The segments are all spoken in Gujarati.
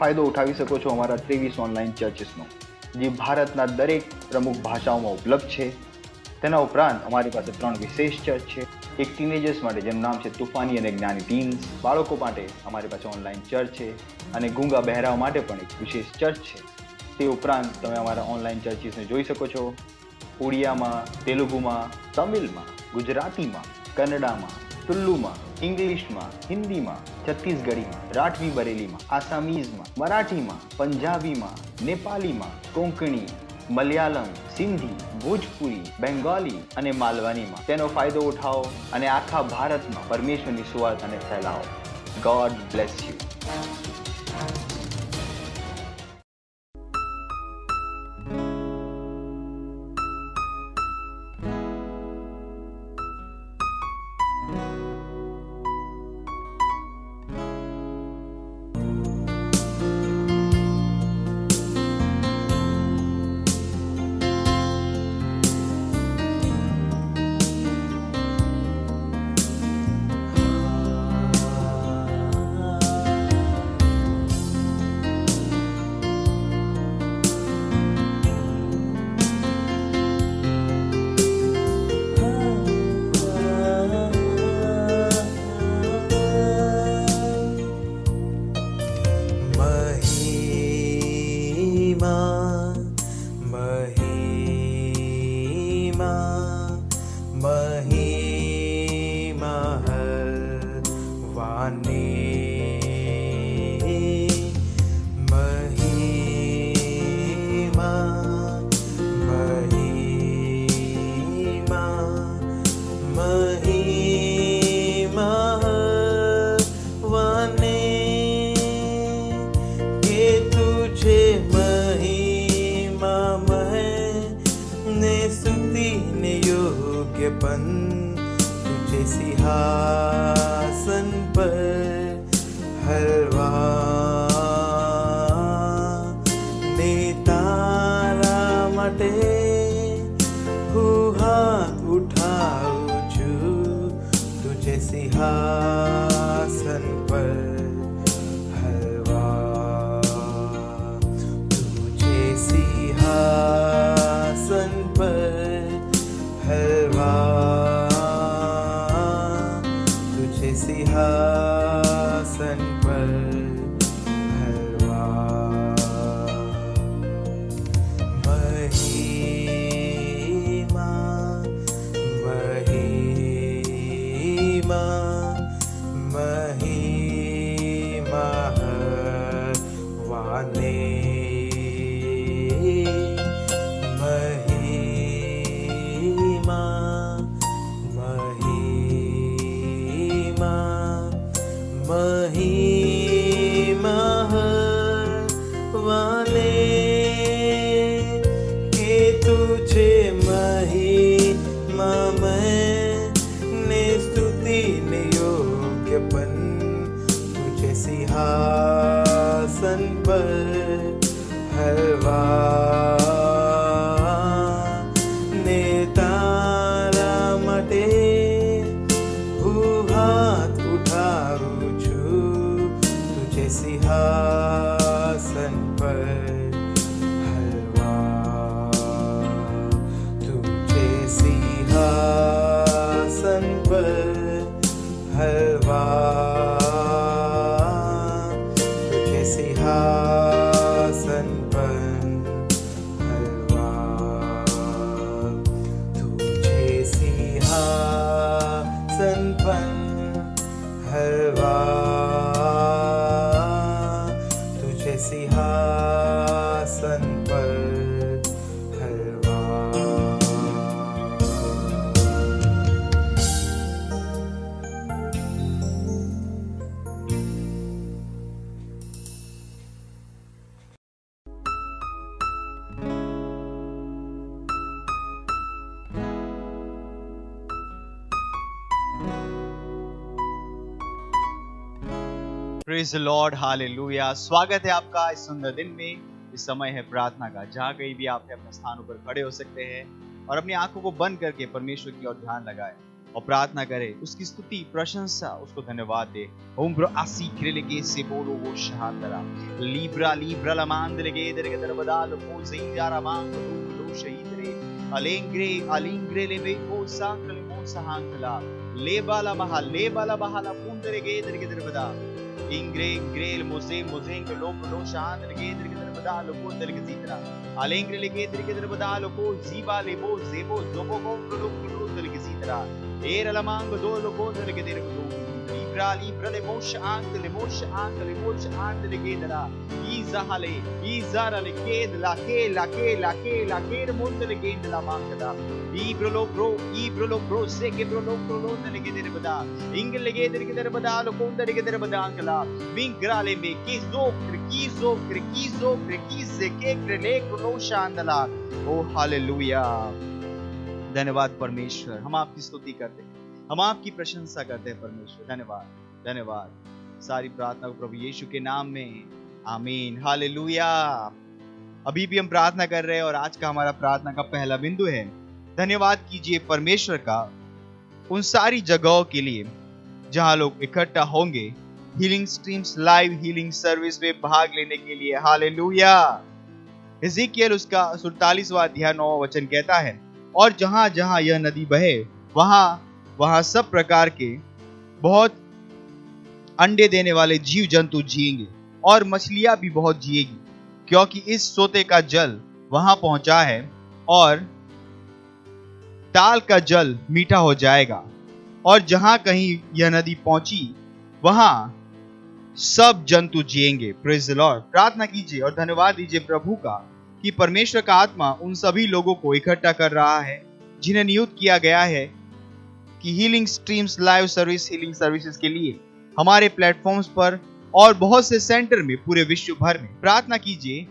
ફાયદો ઉઠાવી શકો છો અમારા 23 ઓનલાઈન ચર્ચીસનો, જે ભારતના દરેક પ્રમુખ ભાષાઓમાં ઉપલબ્ધ છે. તેના ઉપરાંત અમારી પાસે 3 વિશેષ ચર્ચ છે. એક ટીનેજર્સ માટે જેનું નામ છે તુફાની અને જ્ઞાની ટીન્સ. બાળકો માટે અમારી પાસે ઓનલાઈન ચર્ચ છે અને ગૂંગા બહેરાઓ માટે પણ એક વિશેષ ચર્ચ છે. તે ઉપરાંત તમે અમારા ઓનલાઈન ચર્ચીસને જોઈ શકો છો ઓડિયામાં, તેલુગુમાં, તમિલમાં, ગુજરાતીમાં, કન્નડામાં, તુલ્લુમાં, ઇંગ્લિશમાં, હિન્દીમાં, છત્તીસગઢીમાં, રાઠવી બરેલીમાં, આસામીઝમાં, મરાઠીમાં, પંજાબીમાં, નેપાલીમાં, કોંકણી, મલયાલમ, સિંધી, ભોજપુરી, બેંગાલી અને માલવાનીમાં. તેનો ફાયદો ઉઠાવો અને આખા ભારતમાં પરમેશ્વરની સુવાર્તાને ફેલાવો. God bless you. तुझे सिंहासन पर हलवाने तारा માટે હું હાથ ઉઠાવું છું. तुझे सिंहासन पर हलवा, तुझे सिंहासन पर हलवा, तुझे सिंहासन पर हलवा. महिमा महिमा महिमा हवाने महिमा वाले के तुझे महिमा मैंने स्तुति ने योग्यपन. तुझे सिंहासन पर हलवा ने तारा માટે હું હાથ ઉઠાવું છું. तुझे सिंहासन पर हलवा, तुझे सिंहासन पर हलवा, तुझे सिंहासन पर हलवा, तुझे सिंहासन पर हलवा, तुझे सिंहासन पर हलवा. Praise the Lord, hallelujah. स्वागत है आपका इस सुंदर दिन में. इस समय है प्रार्थना का. जहाँ कहीं भी आप अपने स्थानों पर खड़े हो सकते हैं और अपनी आंखों को बंद करके परमेश्वर की ओर ध्यान लगाएं. और प्रार्थना करे, उसकी स्तुति, प्रशंसा, उसको धन्यवाद दे। उम्र आसी क्रेलेगे से बोलो वो शहादरा लीब्रा लीब्रा लमांद लगे दरगे दरबदाल को ज़ीरा मांग लो शहीद रे अलेंग्रे अलिंग्रे लेबे को सांगले मो सहांगला लेबाला बहाला पुंदरगे दरगे दरबदा इंग्रे ग्रेल मोसे मोजेंग लो शांत लगे दरगे दरबदाल को दरगे ज़ीरा अलेंग्रे लगे दरगे दरबदाल को ज़ीबा लेबो ज़ेबो ज़ोबो को दरगे ज़ीरा Era la mango dolo gondole che dere libra le mosce anche le mosce le chiederà Isahale Isara le chiede la che mondo le chiede la manca libro lo pro se che pro lo le chiede bada ingle le chiede che dere bada lo conde le chiede bada angla vingra le me kizo se che crele lo shandala oh hallelujah। धन्यवाद परमेश्वर, हम आपकी स्तुति करते हैं, हम आपकी प्रशंसा करते हैं परमेश्वर। धन्यवाद धन्यवाद। सारी प्रार्थना को प्रभु यीशु के नाम में आमीन हालेलुया। अभी भी हम प्रार्थना कर रहे हैं और आज का हमारा प्रार्थना का पहला बिंदु है धन्यवाद कीजिए परमेश्वर का उन सारी जगहों के लिए जहां लोग इकट्ठा होंगे healing streams live healing service में भाग लेने के लिए। हालेलुया। एजेकियल उसका 47वां अध्याय 9वां वचन कहता है, और जहां जहां यह नदी बहे वहां सब प्रकार के बहुत अंडे देने वाले जीव जंतु जिएंगे और मछलियां भी बहुत जिएगी, क्योंकि इस सोते का जल वहां पहुंचा है और ताल का जल मीठा हो जाएगा। और जहां कहीं यह नदी पहुंची वहां सब जंतु जिएंगे। Praise the Lord. प्रार्थना कीजिए और धन्यवाद दीजिए प्रभु का कि परमेश्वर का आत्मा उन सभी लोगों को इकट्ठा कर रहा है जिन्हें नियुक्त किया गया है कि healing streams live service healing services के लिए हमारे प्लेटफॉर्म्स पर और बहुत से सेंटर में पूरे विश्व भर में प्रार्थना कीजिए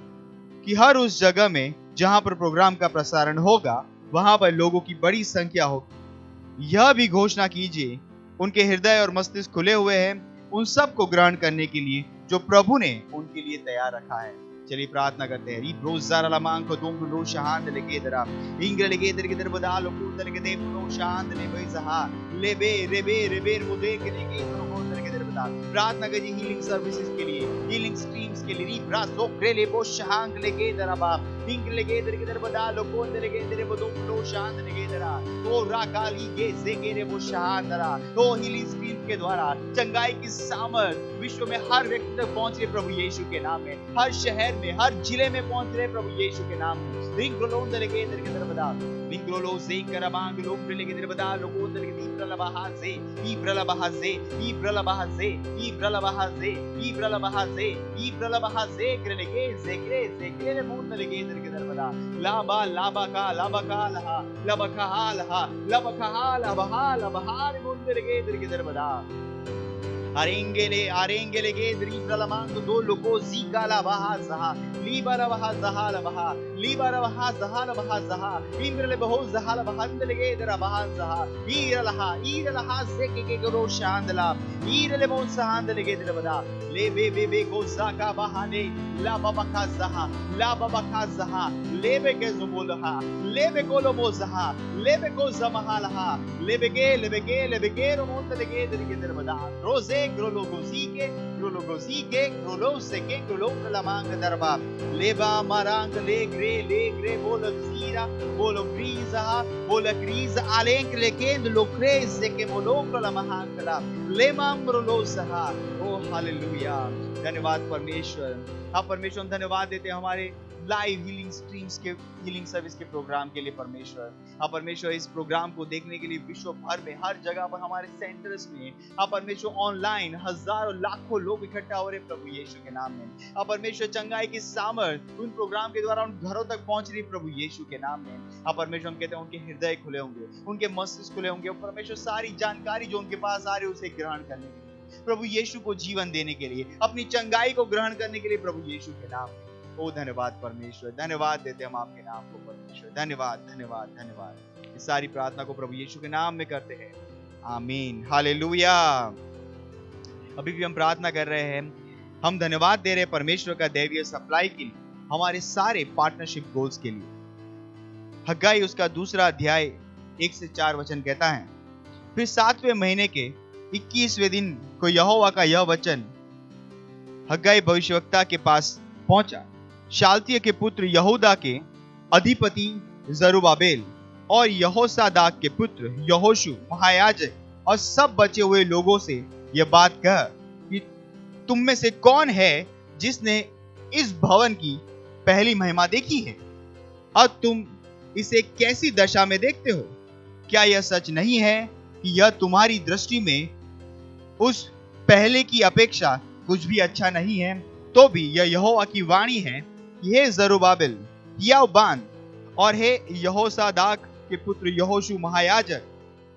कि हर उस जगह में जहां पर प्रोग्राम का प्रसारण होगा वहां पर लोगों की बड़ी संख्या होगी। यह भी घोषणा कीजिए उनके हृदय और मस्तिष्क खुले हुए हैं उन सब को ग्रहण करने के लिए जो प्रभु ने उनके लिए तैयार रखा है। चलिए प्रार्थना करते हैं। रोज़ारा लमांग को दोंग लो शांत लेके दरा इंग्र लेके दर के दर बदा लो को दर के दे लो शांत ले भाई सहा ले बे वो देख लेके को दर के दर बदा। प्रार्थना करिए हीलिंग सर्विसेज के लिए हीलिंग स्ट्रीम्स के लिए री ब्रासो क्रेले बो शांग लेके दरा बा इंग्र लेके दर के दर बदा लो को दर के दर बदो लो शांत लेके दरा तो राकाली के से के रे वो शांत दरा तो हीलिंग स्ट्रीम के द्वारा चंगाई की सामर्थ विश्व में हर व्यक्ति तक पहुंच रही प्रभु यीशु के नाम में, हर शहर में हर जिले में पहुंच रहे प्रभु यीशु के नाम में। रिंग्रोलो दरगे दर के दर बदा रिंग्रोलो से करमांग लो प्रिले के दर बदा लोगो दर के दीप्रला बहाजे इब्रला बहाजे इब्रला बहाजे इब्रला बहाजे इब्रला बहाजे इब्रला बहाजे करलेगे ज़ेक्रे रे मून दरगे दर के दर बदा लाबा का लबका बहार मून दरगे दर के दर बदा आरेंगेले के द्रीब्रला मांग दो लोगो ज़ीकाला बहा ज़हा लीबारा बहा ज़हाला बहा ज़हा इंद्रले बहो ज़हाला बहांदले के दरा बहा ज़हा ईरलहा से के करो शांदला ईरले मो सहांदले के दरा बदा ले बे को ज़ाका बहाने ला बबका ज़हा लेबे के ज़ुबुलहा लेबे को लो मोज़हा लेबे को ज़महालहा लेबे के रोमोंदले के दर के दर बदा रोज़े ग्रोलोगोज़ीके ग्रोलोसेके ग्रोलोप्रलामांग दरबा लेबा मारांग लेग्रे बोलो ग्रीज़ आलेंक लेकेंद लोक्रेज़ के मोलोप्रलामांगला लेमाम्ब्रोलोसहा। ओ हालेलुया। धन्यवाद परमेश्वर। हाँ परमेश्वर, हम धन्यवाद देते हैं हमारे लाइव हीलिंग स्ट्रीम्स के हीलिंग सर्विस के प्रोग्राम के लिए परमेश्वर। हाँ परमेश्वर, इस प्रोग्राम को देखने के लिए विश्व भर में हर जगह पर हमारे सेंटर्स में हाँ परमेश्वर ऑनलाइन हजारों लाखों लोग इकट्ठा हो रहे प्रभु यीशु के नाम में। हाँ परमेश्वर, चंगाई की सामर्थ उन प्रोग्राम के द्वारा उन घरों तक पहुंच रही प्रभु यीशु के नाम में। हाँ परमेश्वर, हम कहते हैं उनके हृदय खुले होंगे, उनके मस्तिष्क खुले होंगे परमेश्वर, सारी जानकारी जो उनके पास आ रही है उसे ग्रहण करने के लिए, प्रभु यीशु को जीवन देने के लिए, अपनी चंगाई को ग्रहण करने के लिए प्रभु यीशु के नाम में। ओ धन्यवाद परमेश्वर, धन्यवाद देते हम आपके नाम को परमेश्वर। धन्यवाद। इस सारी प्रार्थना को प्रभु यीशु के नाम में करते हैं। आमीन हालेलुया। अभी भी हम प्रार्थना कर रहे हैं, हम धन्यवाद दे रहे हैं परमेश्वर का दैवीय सप्लाई के लिए, हमारे सारे पार्टनरशिप गोल्स के लिए। हग्गाई उसका 2 अध्याय 1 से 4 वचन कहता है, फिर 7वें महीने के 21वें दिन को यहोवा का यह वचन हग्गाई भविष्यवक्ता के पास पहुंचा। शालतिय के पुत्र यहूदा के अधिपति जरुब्बाबेल और यहोसादाक के पुत्र यहोशू महायाजक और सब बचे हुए लोगों से यह बात कह कि तुम में से कौन है जिसने इस भवन की पहली महिमा देखी है और तुम इसे कैसी दशा में देखते हो? क्या यह सच नहीं है कि यह तुम्हारी दृष्टि में उस पहले की अपेक्षा कुछ भी अच्छा नहीं है? तो भी यह यहोवा की वाणी है कि हे जरुब्बाबेल हियाव बांध, और हे यहोसादाक के पुत्र यहोशू महायाजक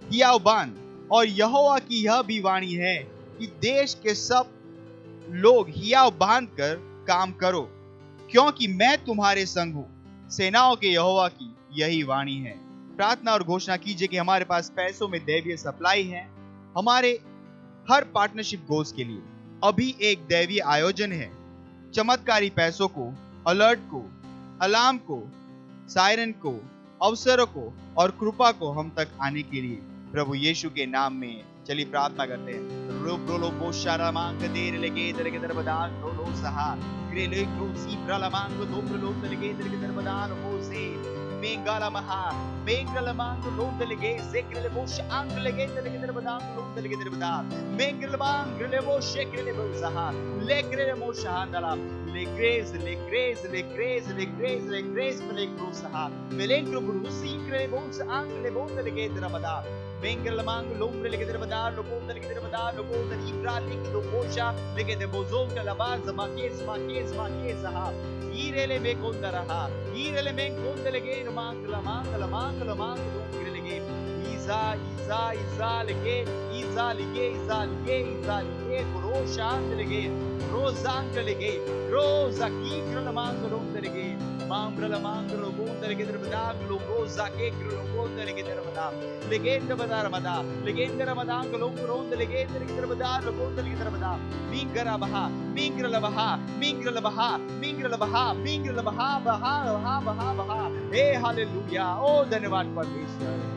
हियाव बांध, और यहोवा की यह भी वाणी है कि देश के सब लोग हियाव बांध कर काम करो, क्योंकि मैं तुम्हारे संग हूं। सेनाओं के यहोवा की यही वाणी है। प्रार्थना और घोषणा कीजिए कि हमारे पास पैसों में दैवीय सप्लाई है। हमारे हर पार्टनरशिप गोल्स के लिए अभी एक दैवीय आयोजन है। चमत्कारी पैसों को, अलर्ट को, अलार्म को, सायरन को, अवसरों को और कृपा को हम तक आने के लिए प्रभु यीशु के नाम में चलिए प्रार्थना करते हैं। रोलो बोशारा मांग देर लगे दर के दरबदान रोलो सहा ग्रेले क्रूसी प्रला मांग दो प्रलो लगे दर के दरबदान हो से मेंगाला महा मेंगल मांग लोंद लगे सेक्रेले बोश आंग लगे दर के दरबदान लोंद लगे दरबदान मेंगल मांग ले वो शेक्रेले बोसहा लेक्रेले मोशा दला ले ग्रेस ले ग्रेस ले ग्रेस ले ग्रेस ले ग्रेस ले क्रूसहा मेलेंग्रो ब्रूसी क्रेले बोस आंग ले बोंद लगे दरबदान मेंगल मांग लोंग लगे दरबदान लोंद लगे दरबदान लोंद इब्रा लिख दो बोशा लगे दे बोजों का लबाज माके सहा ईरेले में कौन रहा ईरेले में कौन लगे मांग मांग लोंग लगे ईजा लगे रोशांत लगे रोजांग लगे रोजाकी ग्रल मांग लोंग लगे मांगल मांग लोंग लगे दरबदान लोगो जाके लोंग लगे दरबदान लेगेंद बदार मदा लेगेंद रमदान लोंग रोंद लगे दरबदान लोंग लगे दरबदान मिंगरा बहा मिंगरल बहा मिंगरल बहा मिंगरल बहा मिंगरल बहा बहा हे हालेलुया। ओ धन्यवाद परमेश्वर।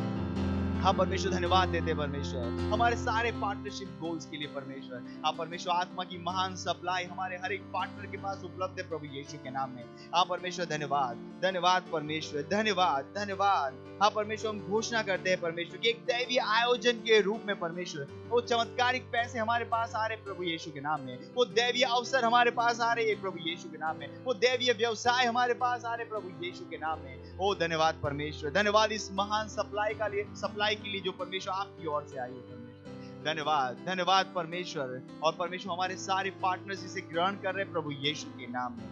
हम परमेश्वर धन्यवाद देते हैं परमेश्वर हमारे सारे पार्टनरशिप गोल्स के लिए परमेश्वर। आप परमेश्वर आत्मा की महान सप्लाई हमारे हर एक पार्टनर के पास उपलब्ध है प्रभु यीशु के नाम में। आप परमेश्वर धन्यवाद धन्यवाद परमेश्वर धन्यवाद धन्यवाद। हाँ परमेश्वर हम घोषणा करते हैं परमेश्वर कि एक दैवीय आयोजन के रूप में परमेश्वर वो चमत्कारिक पैसे हमारे पास आ रहे प्रभु यीशु के नाम में। वो दैवीय अवसर हमारे पास आ रहे हैं प्रभु यीशु के नाम में। वो दैवीय व्यवसाय हमारे पास आ रहे प्रभु यीशु के नाम में। ओ धन्यवाद परमेश्वर। धन्यवाद इस महान सप्लाई के लिए जो परमेश्वर आपकी ओर से आई है परमेश्वर। धन्यवाद धन्यवाद परमेश्वर। और परमेश्वर हमारे सारे पार्टनर्स इसे ग्रहण कर रहे प्रभु यीशु के नाम में।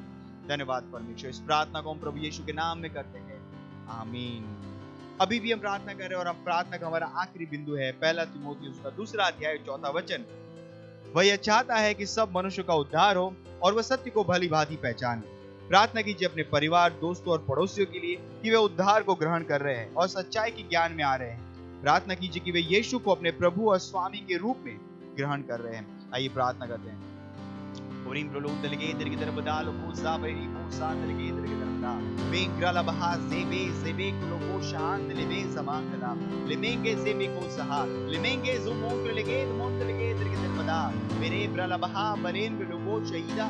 धन्यवाद परमेश्वर। इस प्रार्थना को हम प्रभु यीशु के नाम में करते हैं, आमीन। अभी भी हम प्रार्थना कर रहे हैं और हम प्रार्थना का हमारा आखिरी बिंदु है 1 तीमुथियुस उसका 2 अध्याय 4 वचन। वह यह चाहता है कि सब मनुष्य का उद्धार हो और वह सत्य को भली भांति पहचाने। प्रार्थना कीजिए अपने परिवार, दोस्तों और पड़ोसियों के लिए कि वे उद्धार को ग्रहण कर रहे हैं और सच्चाई के ज्ञान में आ रहे हैं। प्रार्थना कीजिए कि वे यीशु को अपने प्रभु और स्वामी के रूप में ग्रहण कर रहे हैं। आइए प्रार्थना करते हैं। ओरिम प्रोलोग दलगे दरगे दरबदाल कोसा बेरी कोसा दलगे दरगे दरबदा मेंग्राला बहा सेबे कुलो शांत लेबे समांगला लेमेंगे सेमे को सहा लेमेंगे जुमोंग लगे मोंग लगे दरगे दरबदा मेरे ब्रला बहा बरेन लोगो शहीदा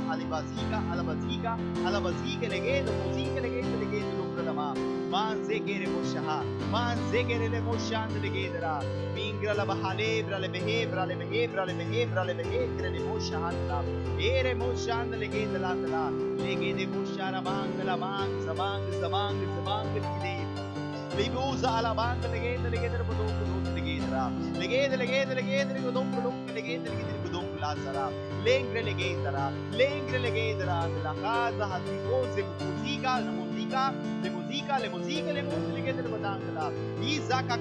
अलबजी के लगे तो मुजी के लगे दरगे दरबदा मान से गेरे मोशहा मान से गेरे ले मोशांत लगे दरा मिंग्राला बहाले ब्रले बहे ब्रले बहे ब्रले बहे ब्रले बहे ग्रले मोशांत रे मोशांत लगे दला दला लेगे दे मोशारा मांगला मांग समांग दे लिबूजा आला मांग लगे दर बदो लगे दरा लगे दर बदो लगे दर ला सरा लेंग्रे लगे दरा लगा जहाती को से मूजिका ले मूजिका लगे दर बदांगला ईजा का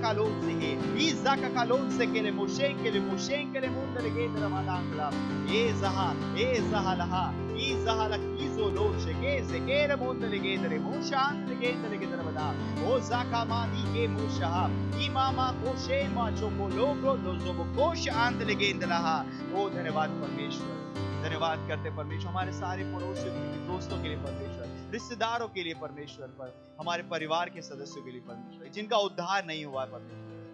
कालोन से के ले मोशें के ले मुंड लगे दर बदांगला ए जहा लहा कीजो लो शगे से के रे मुंड लगे दर मोशांत लगे दर बदा ओ जाका मादी के मोशहा इमामा कोशे माचो को लोगो दोजो को शांत लगे दलहा। ओ धन्यवाद परमेश्वर। धन्यवाद करते परमेश्वर हमारे सारे पड़ोसियों के लिए, दोस्तों के लिए परमेश्वर, रिश्तेदारों के लिए परमेश्वर, पर हमारे परिवार के सदस्यों के लिए परमेश्वर जिनका उद्धार नहीं हुआ है परमेश्वर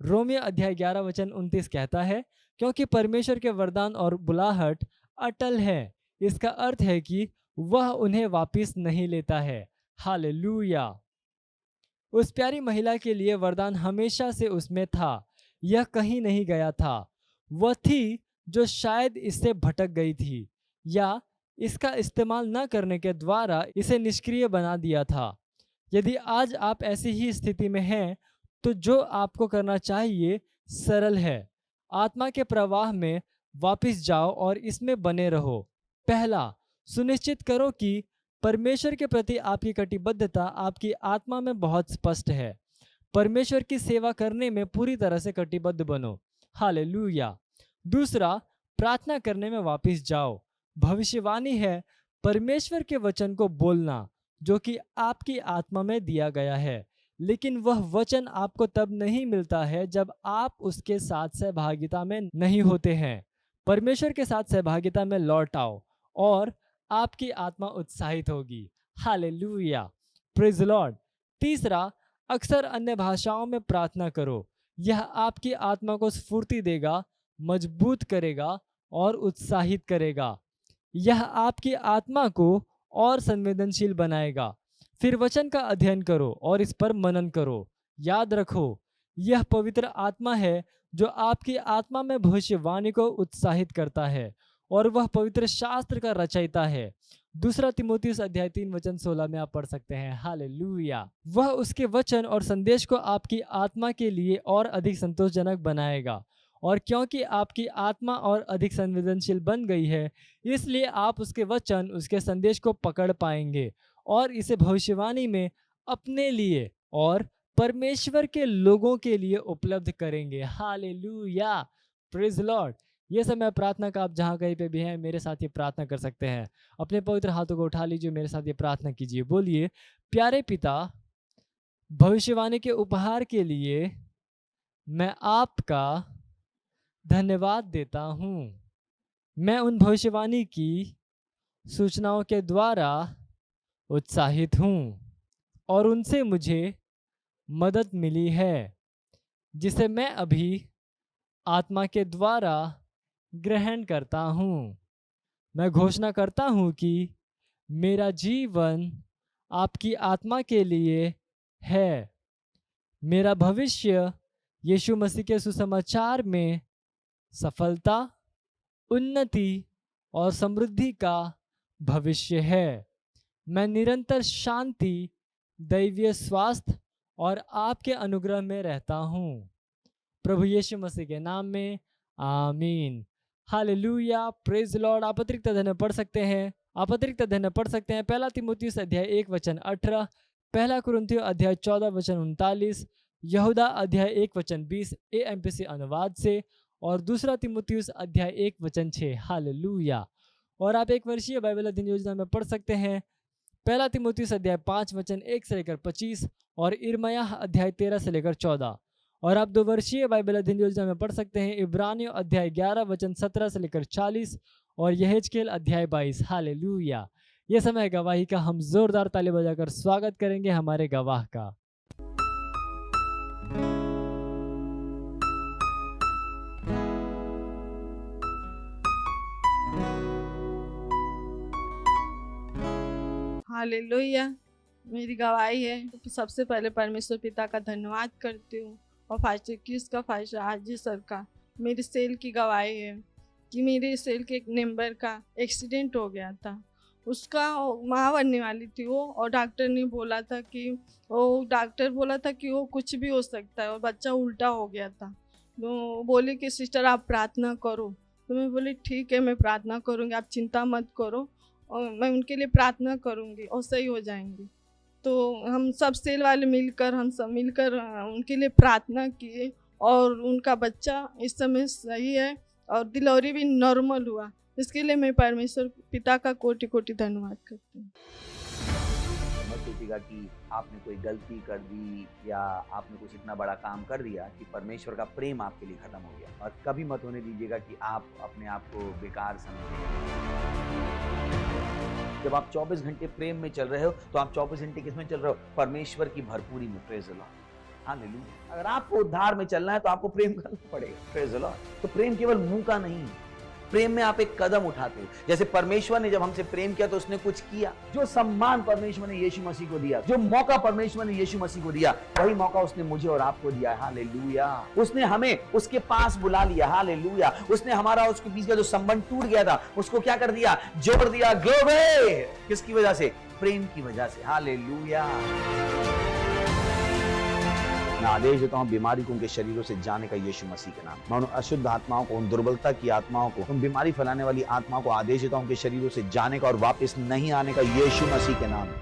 रोमियो अध्याय 11 वचन 29 कहता है, क्योंकि परमेश्वर के वरदान और बुलाहट अटल है। इसका अर्थ है कि वह उन्हें वापस नहीं लेता है। हालेलुया। उस प्यारी महिला के लिए वरदान हमेशा से उसमें था, यह कहीं नहीं गया था। वह थी जो शायद इससे भटक गई थी या इसका इस्तेमाल न करने के द्वारा इसे निष्क्रिय बना दिया था। यदि आज आप ऐसी ही स्थिति में हैं, तो जो आपको करना चाहिए सरल है। आत्मा के प्रवाह में वापस जाओ और इसमें बने रहो। पहला, सुनिश्चित करो कि परमेश्वर के प्रति आपकी कटिबद्धता आपकी आत्मा में बहुत स्पष्ट है। परमेश्वर की सेवा करने में पूरी तरह से कटिबद्ध बनो। हालेलुया। दूसरा, प्रार्थना करने में वापस जाओ। भविष्यवाणी है परमेश्वर के वचन को बोलना जो कि आपकी आत्मा में दिया गया है, लेकिन वह वचन आपको तब नहीं मिलता है जब आप उसके साथ सहभागिता में नहीं होते हैं। परमेश्वर के साथ सहभागिता में लौट आओ और आपकी आत्मा उत्साहित होगी। Hallelujah, praise Lord. तीसरा, अक्सर अन्य भाषाओं में प्रार्थना करो। यह आपकी आत्मा को स्फूर्ति देगा, मजबूत करेगा और उत्साहित करेगा। यह आपकी आत्मा को और संवेदनशील बनाएगा। फिर वचन का अध्ययन करो और इस पर मनन करो। याद रखो, यह पवित्र आत्मा है जो आपकी आत्मा में भविष्यवाणी को उत्साहित करता है और वह पवित्र शास्त्र का रचयिता है। दूसरा तिमोथियुस अध्याय 3 वचन 16 में आप पढ़ सकते हैं। हालेलुया। वह उसके वचन और संदेश को आपकी आत्मा के लिए और अधिक संतोषजनक बनाएगा, और क्योंकि आपकी आत्मा और अधिक संवेदनशील बन गई है, इसलिए आप उसके वचन, उसके संदेश को पकड़ पाएंगे और इसे भविष्यवाणी में अपने लिए और परमेश्वर के लोगों के लिए उपलब्ध करेंगे। Hallelujah, praise Lord. ये समय प्रार्थना का आप जहाँ कहीं पे भी हैं, मेरे साथ ये प्रार्थना कर सकते हैं। अपने पवित्र हाथों को उठा लीजिए, मेरे साथ ये प्रार्थना कीजिए। बोलिए, प्यारे पिता, भविष्यवाणी के उपहार के लिए मैं आपका धन्यवाद देता हूँ। मैं उन भविष्यवाणी की सूचनाओं के द्वारा उत्साहित हूँ और उनसे मुझे मदद मिली है, जिसे मैं अभी आत्मा के द्वारा ग्रहण करता हूँ। मैं घोषणा करता हूँ कि मेरा जीवन आपकी आत्मा के लिए है। मेरा भविष्य यीशु मसीह के सुसमाचार में सफलता, उन्नति और समृद्धि का भविष्य है। मैं निरंतर शांति, दैवीय स्वास्थ्य और आपके अनुग्रह में रहता हूँ। प्रभु यीशु मसीह के नाम में आमीन। Hallelujah, praise Lord. आप अतिरिक्त अध्ययन पढ़ सकते हैं। पहला तिमोथियुस अध्याय 1 वचन 18, पहला कुरिन्थियों अध्याय 14 वचन 39, यहूदा अध्याय 1 वचन 20 AMPC अनुवाद से, और दूसरा तिमोथियुस अध्याय 1 वचन 6। हालेलुया। और आप एक वर्षीय बाइबल अध्ययन योजना में पढ़ सकते हैं पहला तिमोथियुस अध्याय 5 वचन 1 से लेकर 25 और इर्मयाह अध्याय 13 से लेकर 14। और आप 2 वर्षीय बाइबल अध्ययन योजना में पढ़ सकते हैं इब्रानियों अध्याय 11 वचन 17 से लेकर 40 और यहेजकेल अध्याय 22। हालेलुया। ये समय गवाही का, हम जोरदार ताली बजाकर स्वागत करेंगे हमारे गवाह का। हालेलुया। मेरी गवाही है, तो सबसे पहले परमेश्वर पिता का धन्यवाद करती हूँ और फास्टर क्यूज का, फास्टर आरजी सर का। मेरी सेल की गवाही है कि मेरे सेल के एक मेंबर का एक्सीडेंट हो गया था। उसका माँ बनने वाली थी वो, और डॉक्टर ने बोला था कि वो कुछ भी हो सकता है, और बच्चा उल्टा हो गया था। तो बोली कि सिस्टर आप प्रार्थना करो। तो मैं बोली ठीक है, मैं प्रार्थना करूँगी, आप चिंता मत करो, और मैं उनके लिए प्रार्थना करूँगी और सही हो जाएंगे। तो हम सब सेल वाले मिलकर उनके लिए प्रार्थना किए और उनका बच्चा इस समय सही है और डिलीवरी भी नॉर्मल हुआ। इसके लिए मैं परमेश्वर पिता का कोटि कोटि धन्यवाद करती हूँ। मत सोचिएगा कि आपने कोई गलती कर दी या आपने कुछ इतना बड़ा काम कर दिया कि परमेश्वर का प्रेम आपके लिए खत्म हो गया, और कभी मत होने दीजिएगा कि आप अपने आप को बेकार समझें। जब आप 24 घंटे प्रेम में चल रहे हो तो आप 24 घंटे किसमें चल रहे हो? परमेश्वर की भरपूरी में। Praise the Lord. हालेलुया। अगर आपको उद्धार में चलना है तो आपको प्रेम करना पड़ेगा। Praise the Lord. तो प्रेम केवल मुंह का नहीं, प्रेम में आप एक कदम उठाते हो। जैसे परमेश्वर ने जब हमसे प्रेम किया तो उसने कुछ किया। जो सम्मान परमेश्वर ने यीशु मसीह को दिया, जो मौका परमेश्वर ने यीशु मसीह को दिया, वही मौका उसने मुझे और आपको दिया। हालेलुया। उसने हमें उसके पास बुला लिया। हालेलुया। उसने हमारा उसके बीच का जो संबंध टूट गया था उसको क्या कर दिया? जोड़ दिया। ग्लोरी। किसकी वजह से? प्रेम की वजह से। हालेलुया। मैं आदेश देता हूं बीमारी को उनके शरीरों से जाने का यीशु मसीह के नाम। मैं उन अशुद्ध आत्माओं को, उन दुर्बलता की आत्माओं को, उन बीमारी फैलाने वाली आत्माओं को आदेश देता हूं उनके शरीरों से जाने का और वापस नहीं आने का यीशु मसीह के नाम।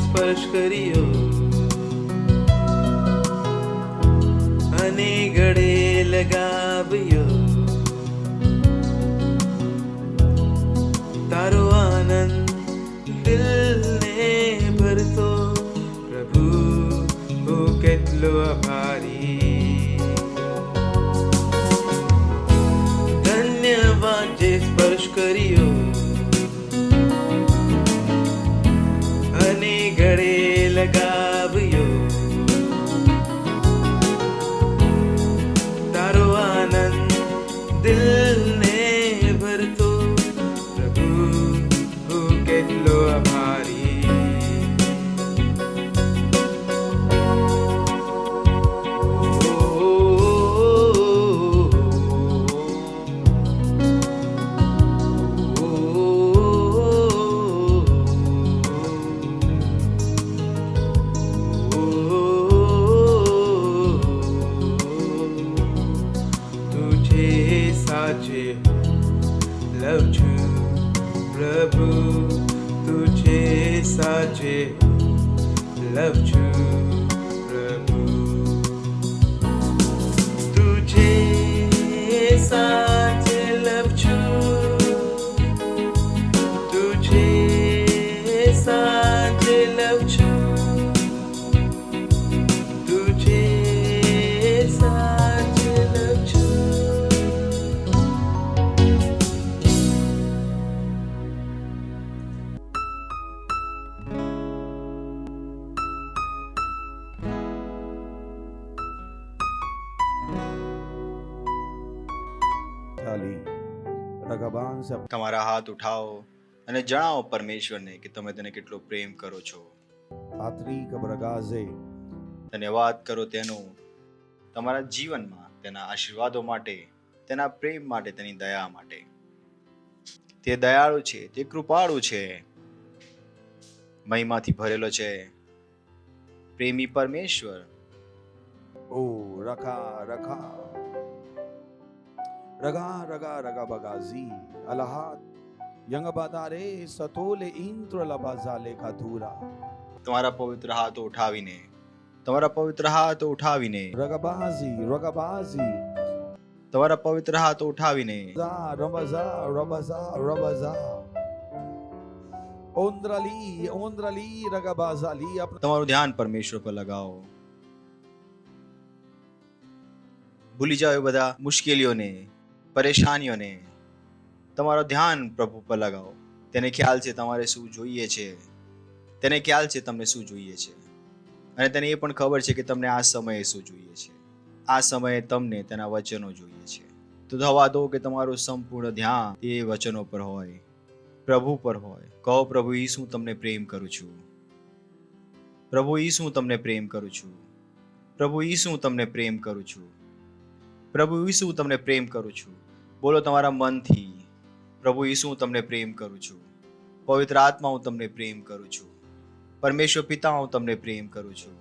સ્પર્શ કર્યો અને ગળે લગાવ્યો તારો આનંદ દિલને ભરતો પ્રભુ હું કેટલો આભારી ધન્યવાદ જે સ્પર્શ કર્યો गड़े लगाव्यो तारो आनंद दिल ने भरतो प्रभु હું કેટલો આભારી love you प्रभु तुझे साचे love you प्रभु तुझे साचे love you तुझे साचे love you तुझे साचे love you તમારા હાથ ઉઠાવો અને જણાવો પરમેશ્વરને કે તમે તેને કેટલો પ્રેમ કરો છો. ધન્યવાદ કરો તેનો તમારા જીવનમાં તેના આશીર્વાદો માટે, તેના પ્રેમ માટે, તેની દયા માટે. તે દયાળુ છે, તે કૃપાળુ છે, મહિમાથી ભરેલો છે. પ્રેમી પરમેશ્વર. ओ रखा रखा रगा रगा रगा बगाजी अलहात यंग बादारे सतोले इंद्र लबाजाले खाधूरा. તમારા પવિત્ર હાથો ઉઠાવીને, તમારા પવિત્ર હાથો ઉઠાવીને, रगबाजी रगबाजी તમારા પવિત્ર હાથો ઉઠાવીને जा रबजा रबजा रबजा ઓન્દ્રાલી ઓન્દ્રાલી રગાબાઝાલી આપણે તમારું ધ્યાન પરમેશ્વર પર લગાવો. ભૂલી જાઓ એ બધા મુશ્કેલીઓને, પરેશાનીઓને. તમારું ધ્યાન પ્રભુ પર લગાવો. તેને ખ્યાલ છે તમારે શું જોઈએ છે, તેને ખ્યાલ છે તમને શું જોઈએ છે, અને તેને એ પણ ખબર છે કે તમને આ સમયે શું જોઈએ છે. આ સમયે તમને તેના વચનો જોઈએ છે. તો થવા દો કે તમારું સંપૂર્ણ ધ્યાન એ વચનો પર હોય, પ્રભુ પર હોય. કહો, પ્રભુ ઈસુ હું તમને પ્રેમ કરું છું. પ્રભુ ઈસુ હું તમને પ્રેમ કરું છું. પ્રભુ ઈસુ હું તમને પ્રેમ કરું છું. પ્રભુ ઈસુ હું તમને પ્રેમ કરું છું. બોલો તમારા મનથી, પ્રભુ ઈસુ હું તમને પ્રેમ કરું છું. પવિત્ર આત્મા હું તમને પ્રેમ કરું છું. પરમેશ્વર પિતા હું તમને પ્રેમ કરું છું.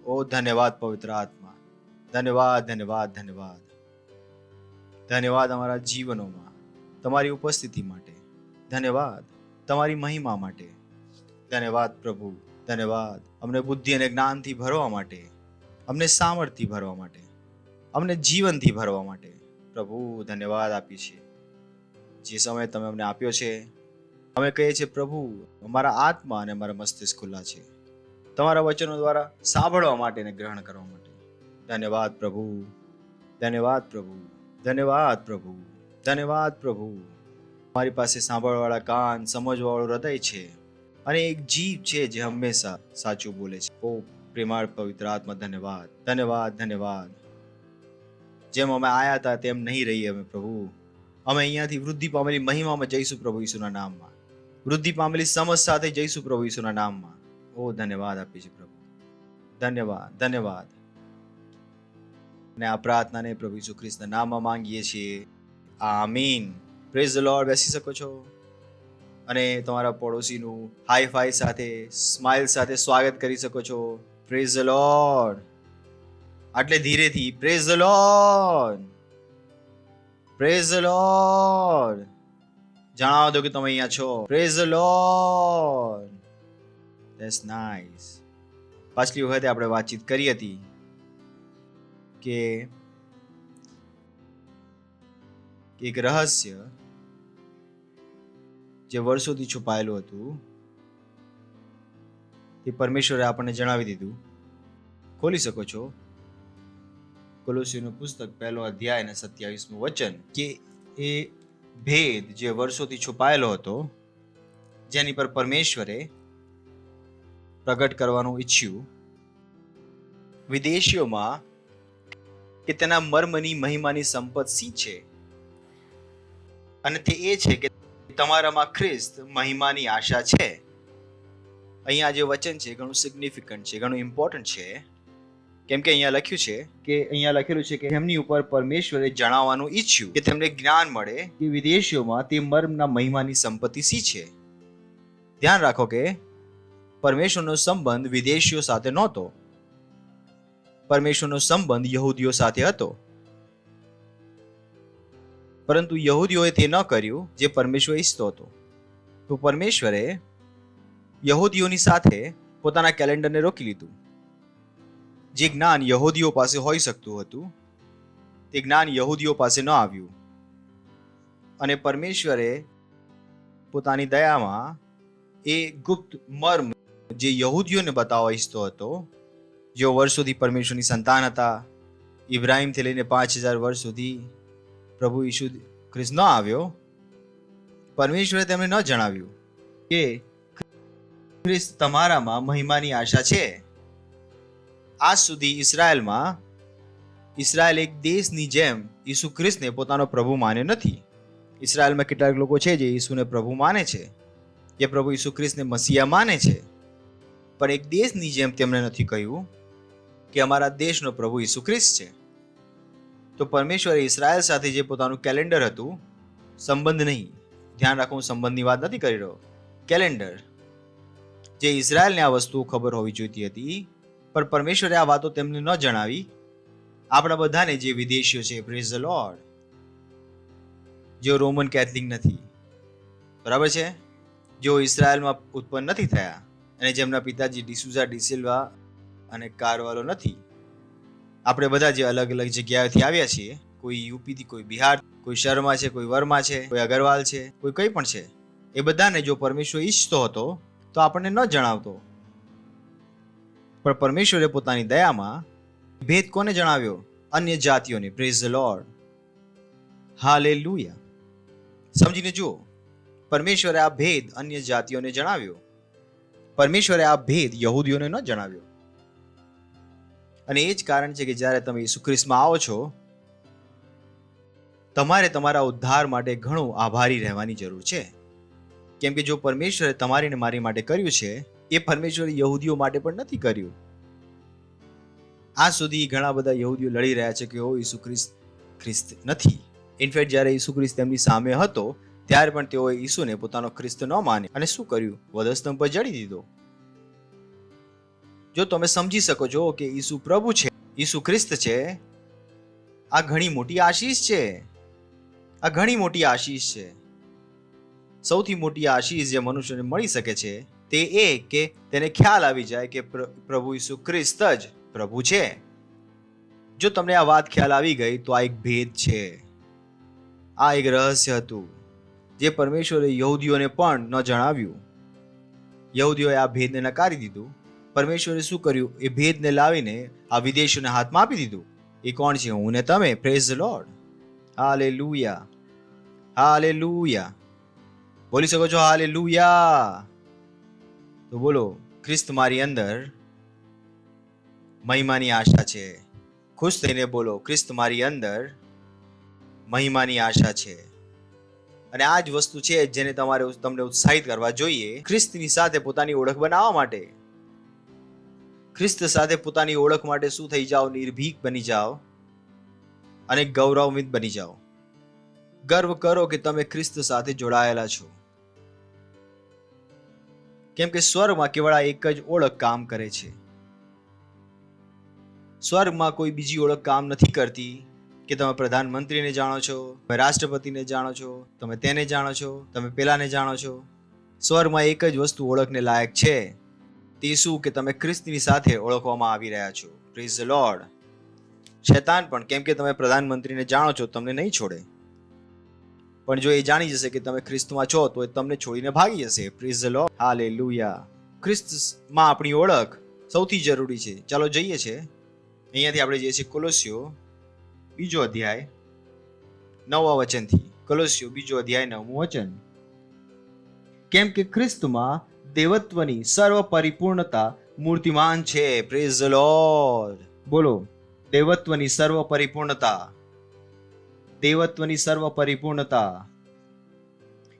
ઓ ધન્યવાદ પવિત્ર આત્મા, ધન્યવાદ ધન્યવાદ ધન્યવાદ ધન્યવાદ અમારા જીવનોમાં તમારી ઉપસ્થિતિ માટે. ધન્યવાદ તમારી મહિમા માટે. ધન્યવાદ પ્રભુ, ધન્યવાદ અમને બુદ્ધિ અને જ્ઞાનથી ભરવા માટે, અમને સામર્થ્યથી ભરવા માટે, અમને જીવનથી ભરવા માટે. પ્રભુ ધન્યવાદ આપીએ છીએ. જે સમય તમે અમને આપ્યો છે, અમે કહીએ છીએ પ્રભુ અમારા આત્મા અને અમારા મસ્તિષ્ક ખુલ્લા છે તમારા વચનો દ્વારા સાંભળવા માટે અને ગ્રહણ કરવા માટે. ધન્યવાદ પ્રભુ, ધન્યવાદ પ્રભુ, ધન્યવાદ પ્રભુ, ધન્યવાદ પ્રભુ. મારી પાસે સાંભળવાળા કાન, સમજવાળું હૃદય છે અને એક જીભ છે જે હંમેશા સાચું બોલે છે. ઓ પ્રેમાળ પવિત્ર આત્મા, ધન્યવાદ ધન્યવાદ ધન્યવાદ. જેમ અમે આયા હતા તેમ નહીં રહીએ અમે પ્રભુ. અમે અહીંયાથી વૃદ્ધિ પામેલી મહિમામાં જઈશું પ્રભુ ઈસુના નામમાં. વૃદ્ધિ પામેલી સમજ સાથે જઈશું પ્રભુ ઈસુના નામમાં. ઓ ધન્યવાદ આપીએ છીએ પ્રભુ. ધન્યવાદ ધન્યવાદ. અને આ પ્રાર્થનાને પ્રભુ ઈસુ ખ્રિસ્તના નામમાં માંગીએ છીએ. આમીન. Praise the Lord. બેસી શકો છો અને તમારા પડોશીનું હાઈ ફાઈ સાથે, સ્માઇલ સાથે સ્વાગત કરી શકો છો. Praise the Lord. આટલે ધીરેથી praise the Lord, praise the Lord. જણાવો દો કે તમે અહીંયા છો. Praise the Lord. That's nice. પાછલી વખતે આપણે વાતચીત કરી હતી કે એક રહસ્ય જે વર્ષોથી છુપાયેલું હતું તે પરમેશ્વરે આપણને જણાવી દીધું. ખોલી શકો છો કોલોસીનું પુસ્તક 1 અધ્યાય અને 27મું વચન, કે એ ભેદ જે વર્ષોથી છુપાયેલો હતો, જેની પર પરમેશ્વરે પ્રગટ કરવાનું ઈચ્છ્યું વિદેશીઓમાં, કે તેના મર્મની મહિમાની સંપત શી છે, અને તે એ છે કે તમારામાં ખ્રિસ્ત મહિમાની આશા છે. અહીંયા જે વચન છે ઘણું સિગ્નિફિકન્ટ છે, ઘણું ઇમ્પોર્ટન્ટ છે. કેમ કે અહીંયા લખ્યું છે કે અહીંયા લખેલું છે કે એમની ઉપર પરમેશ્વરે જણાવવાનું ઈચ્છ્યું કે તેમને જ્ઞાન મળે કે વિદેશીઓમાં તે મર્મના મહિમાની સંપત્તિ શી છે. ધ્યાન રાખો કે પરમેશ્વરનો સંબંધ વિદેશીઓ સાથે નહોતો, પરમેશ્વરનો સંબંધ યહૂદીઓ સાથે હતો. પરંતુ યહૂદીઓએ તે ન કર્યું જે પરમેશ્વર ઈચ્છતો હતો. તો પરમેશ્વરે યહૂદીઓની સાથે પોતાના કેલેન્ડરને રોકી લીધું. જે જ્ઞાન યહૂદીઓ પાસે હોઈ શકતું હતું તે જ્ઞાન યહૂદીઓ પાસે ન આવ્યું. અને પરમેશ્વરે પોતાની દયામાં એ ગુપ્ત મર્મ જે યહૂદીઓને બતાવવા ઈચ્છતો હતો, જેઓ વર્ષોથી પરમેશ્વરની સંતાન હતા, ઇબ્રાહિમથી લઈને 5000 વર્ષ સુધી પ્રભુ ઈસુ ખ્રિસ્ત ન આવ્યો, પરમેશ્વરે તેમને ન જણાવ્યું કે ખ્રિસ્ત તમારામાં મહિમાની આશા છે. આજ સુધી ઇસરાયલ એક દેશની જેમ ઈસુ ખ્રિસ્તને પોતાનો પ્રભુ માન્યો નથી. ઇસરાયલમાં કેટલાક લોકો છે જે ઈસુને પ્રભુ માને છે, જે પ્રભુ ઈસુ ખ્રિસ્તને મસીહા માને છે, પણ એક દેશની જેમ તેમણે નથી કહ્યું કે અમારા દેશનો પ્રભુ ઈસુ ખ્રિસ્ત છે. તો પરમેશ્વરે ઇસરાયલ સાથે જે પોતાનું કેલેન્ડર હતું, સંબંધ નહીં, ધ્યાન રાખો હું સંબંધની વાત નથી કરી રહ્યો, કેલેન્ડર, જે ઇઝરાયલને આ વસ્તુ ખબર હોવી જોઈતી હતી, પણ પરમેશ્વરે આ વાતો તેમને ન જણાવી. આપણા બધાને જે વિદેશીઓ છે, પ્રેઝ ધ લોર્ડ, જેઓ રોમન કેથલિક નથી, બરાબર છે, જેઓ ઇઝરાયલમાં ઉત્પન્ન નથી થયા અને જેમના પિતાજી ડિસુઝા ડિસિલ્વા અને કારવાલો નથી. આપણે બધા જે અલગ અલગ જગ્યાએથી આવ્યા છીએ, કોઈ યુપીથી, કોઈ બિહાર, કોઈ શર્મા છે, કોઈ વર્મા છે, કોઈ અગરવાલ છે, કોઈ કંઈ પણ છે, એ બધાને જો પરમેશ્વર ઈચ્છતો હતો તો આપણને ન જણાવતો, પણ પરમેશ્વરે પોતાની દયામાં ભેદ કોને જણાવ્યો? અન્ય જાતિઓને. Praise the Lord, hallelujah. સમજીને જુઓ, પરમેશ્વરે આ ભેદ અન્ય જાતિઓને જણાવ્યો. પરમેશ્વરે આ ભેદ યહૂદીઓને ન જણાવ્યો. અને એ જ કારણ છે કે જ્યારે તમે ઈસુ ખ્રિસ્તમાં આવો છો, તમારે તમારા ઉદ્ધાર માટે ઘણું આભારી રહેવાની જરૂર છે. કેમ કે જો પરમેશ્વરે તમારી ને મારી માટે કર્યું છે, એ પરમેશ્વરે યહૂદીઓ માટે પણ નથી કર્યું. આજ સુધી ઘણા બધા યહૂદીઓ લડી રહ્યા છે કે ઓ ઈસુ ખ્રિસ્ત નથી. ઇનફેક્ટ જ્યારે ઈસુ ખ્રિસ્ત તેમની સામે હતો ત્યારે પણ તેઓએ ઈસુને પોતાનો ખ્રિસ્ત ન માન્યો અને શું કર્યું? વધસ્તંભ પર જડી દીધો. જો તમે સમજી શકો છો કે ઈસુ પ્રભુ છે, ઈસુ ખ્રિસ્ત છે, આ ઘણી મોટી આશીષ છે. આ ઘણી મોટી આશીષ છે. સૌથી મોટી આશીષ જે મનુષ્યને મળી શકે છે તે એ કે તેને ખ્યાલ આવી જાય કે પ્રભુ ઈસુ ખ્રિસ્ત જ પ્રભુ છે. જો તમને આ વાત ખ્યાલ આવી ગઈ તો આ એક ભેદ છે, આ એક રહસ્ય હતું જે પરમેશ્વરે યહૂદીઓને પણ ન જણાવ્યું. યહૂદીઓએ આ ભેદને નકારી દીધું. પરમેશ્વરે શું કર્યું? એ ભેદને લાવીને આ વિદેશીઓના હાથમાં આપી દીધું. એ કોણ છે? હું ને તમે. Praise the Lord, hallelujah, hallelujah. બોલી શકો છો હાલેલુયા? તો બોલો, ખ્રિસ્ત મારી અંદર મહિમાની આશા છે. ખુશ થઈને બોલો, ખ્રિસ્ત મારી અંદર મહિમાની આશા છે. અને આ જ વસ્તુ છે જેને તમને ઉત્સાહિત કરવા જોઈએ ખ્રિસ્તની સાથે પોતાની ઓળખ બનાવવા માટે. ખ્રિસ્ત સાથે પોતાની ઓળખ માટે શું થઈ જાઓ? નિર્ભીક બની જાઓ અને ગૌરવાન્વિત બની જાઓ. ગર્વ કરો કે તમે ખ્રિસ્ત સાથે જોડાયેલા છો. કેમ કે સ્વર્ગમાં કેવળ આ એક જ ઓળખ કામ કરે છે. સ્વર્ગમાં કોઈ બીજી ઓળખ કામ નથી કરતી કે તમે પ્રધાનમંત્રીને જાણો છો, તમે રાષ્ટ્રપતિને જાણો છો, તમે તેને જાણો છો, તમે પેલાને જાણો છો. સ્વર્ગમાં એક જ વસ્તુ ઓળખને લાયક છે, તે શું? કે તમે ખ્રિસ્તની સાથે ઓળખવામાં આવી રહ્યા છો. Praise the lord. શૈતાન પણ, કેમ કે તમે પ્રધાનમંત્રીને જાણો છો, તમને નહીં છોડે. પણ જો એ જાણી જશે કે તમે ખ્રિસ્તમાં છો તો એ તમને છોડીને ભાગી જશે. Praise the Lord, hallelujah. ખ્રિસ્તમાં આપણી ઓળખ સૌથી જરૂરી છે. ચાલો જઈએ છે, અહીંયાથી આપણે જઈએ છીએ કોલોસીઓ 2 અધ્યાય 9 વચનથી. કોલોસીઓ 2 અધ્યાય 9 વચન. કેમ કે ખ્રિસ્તમાં દેવત્વની સર્વ પરિપૂર્ણતા મૂર્તિમાન છે. Praise the Lord. બોલો, દેવત્વની સર્વ પરિપૂર્ણતા, દેવત્વની સર્વ પરિપૂર્ણતા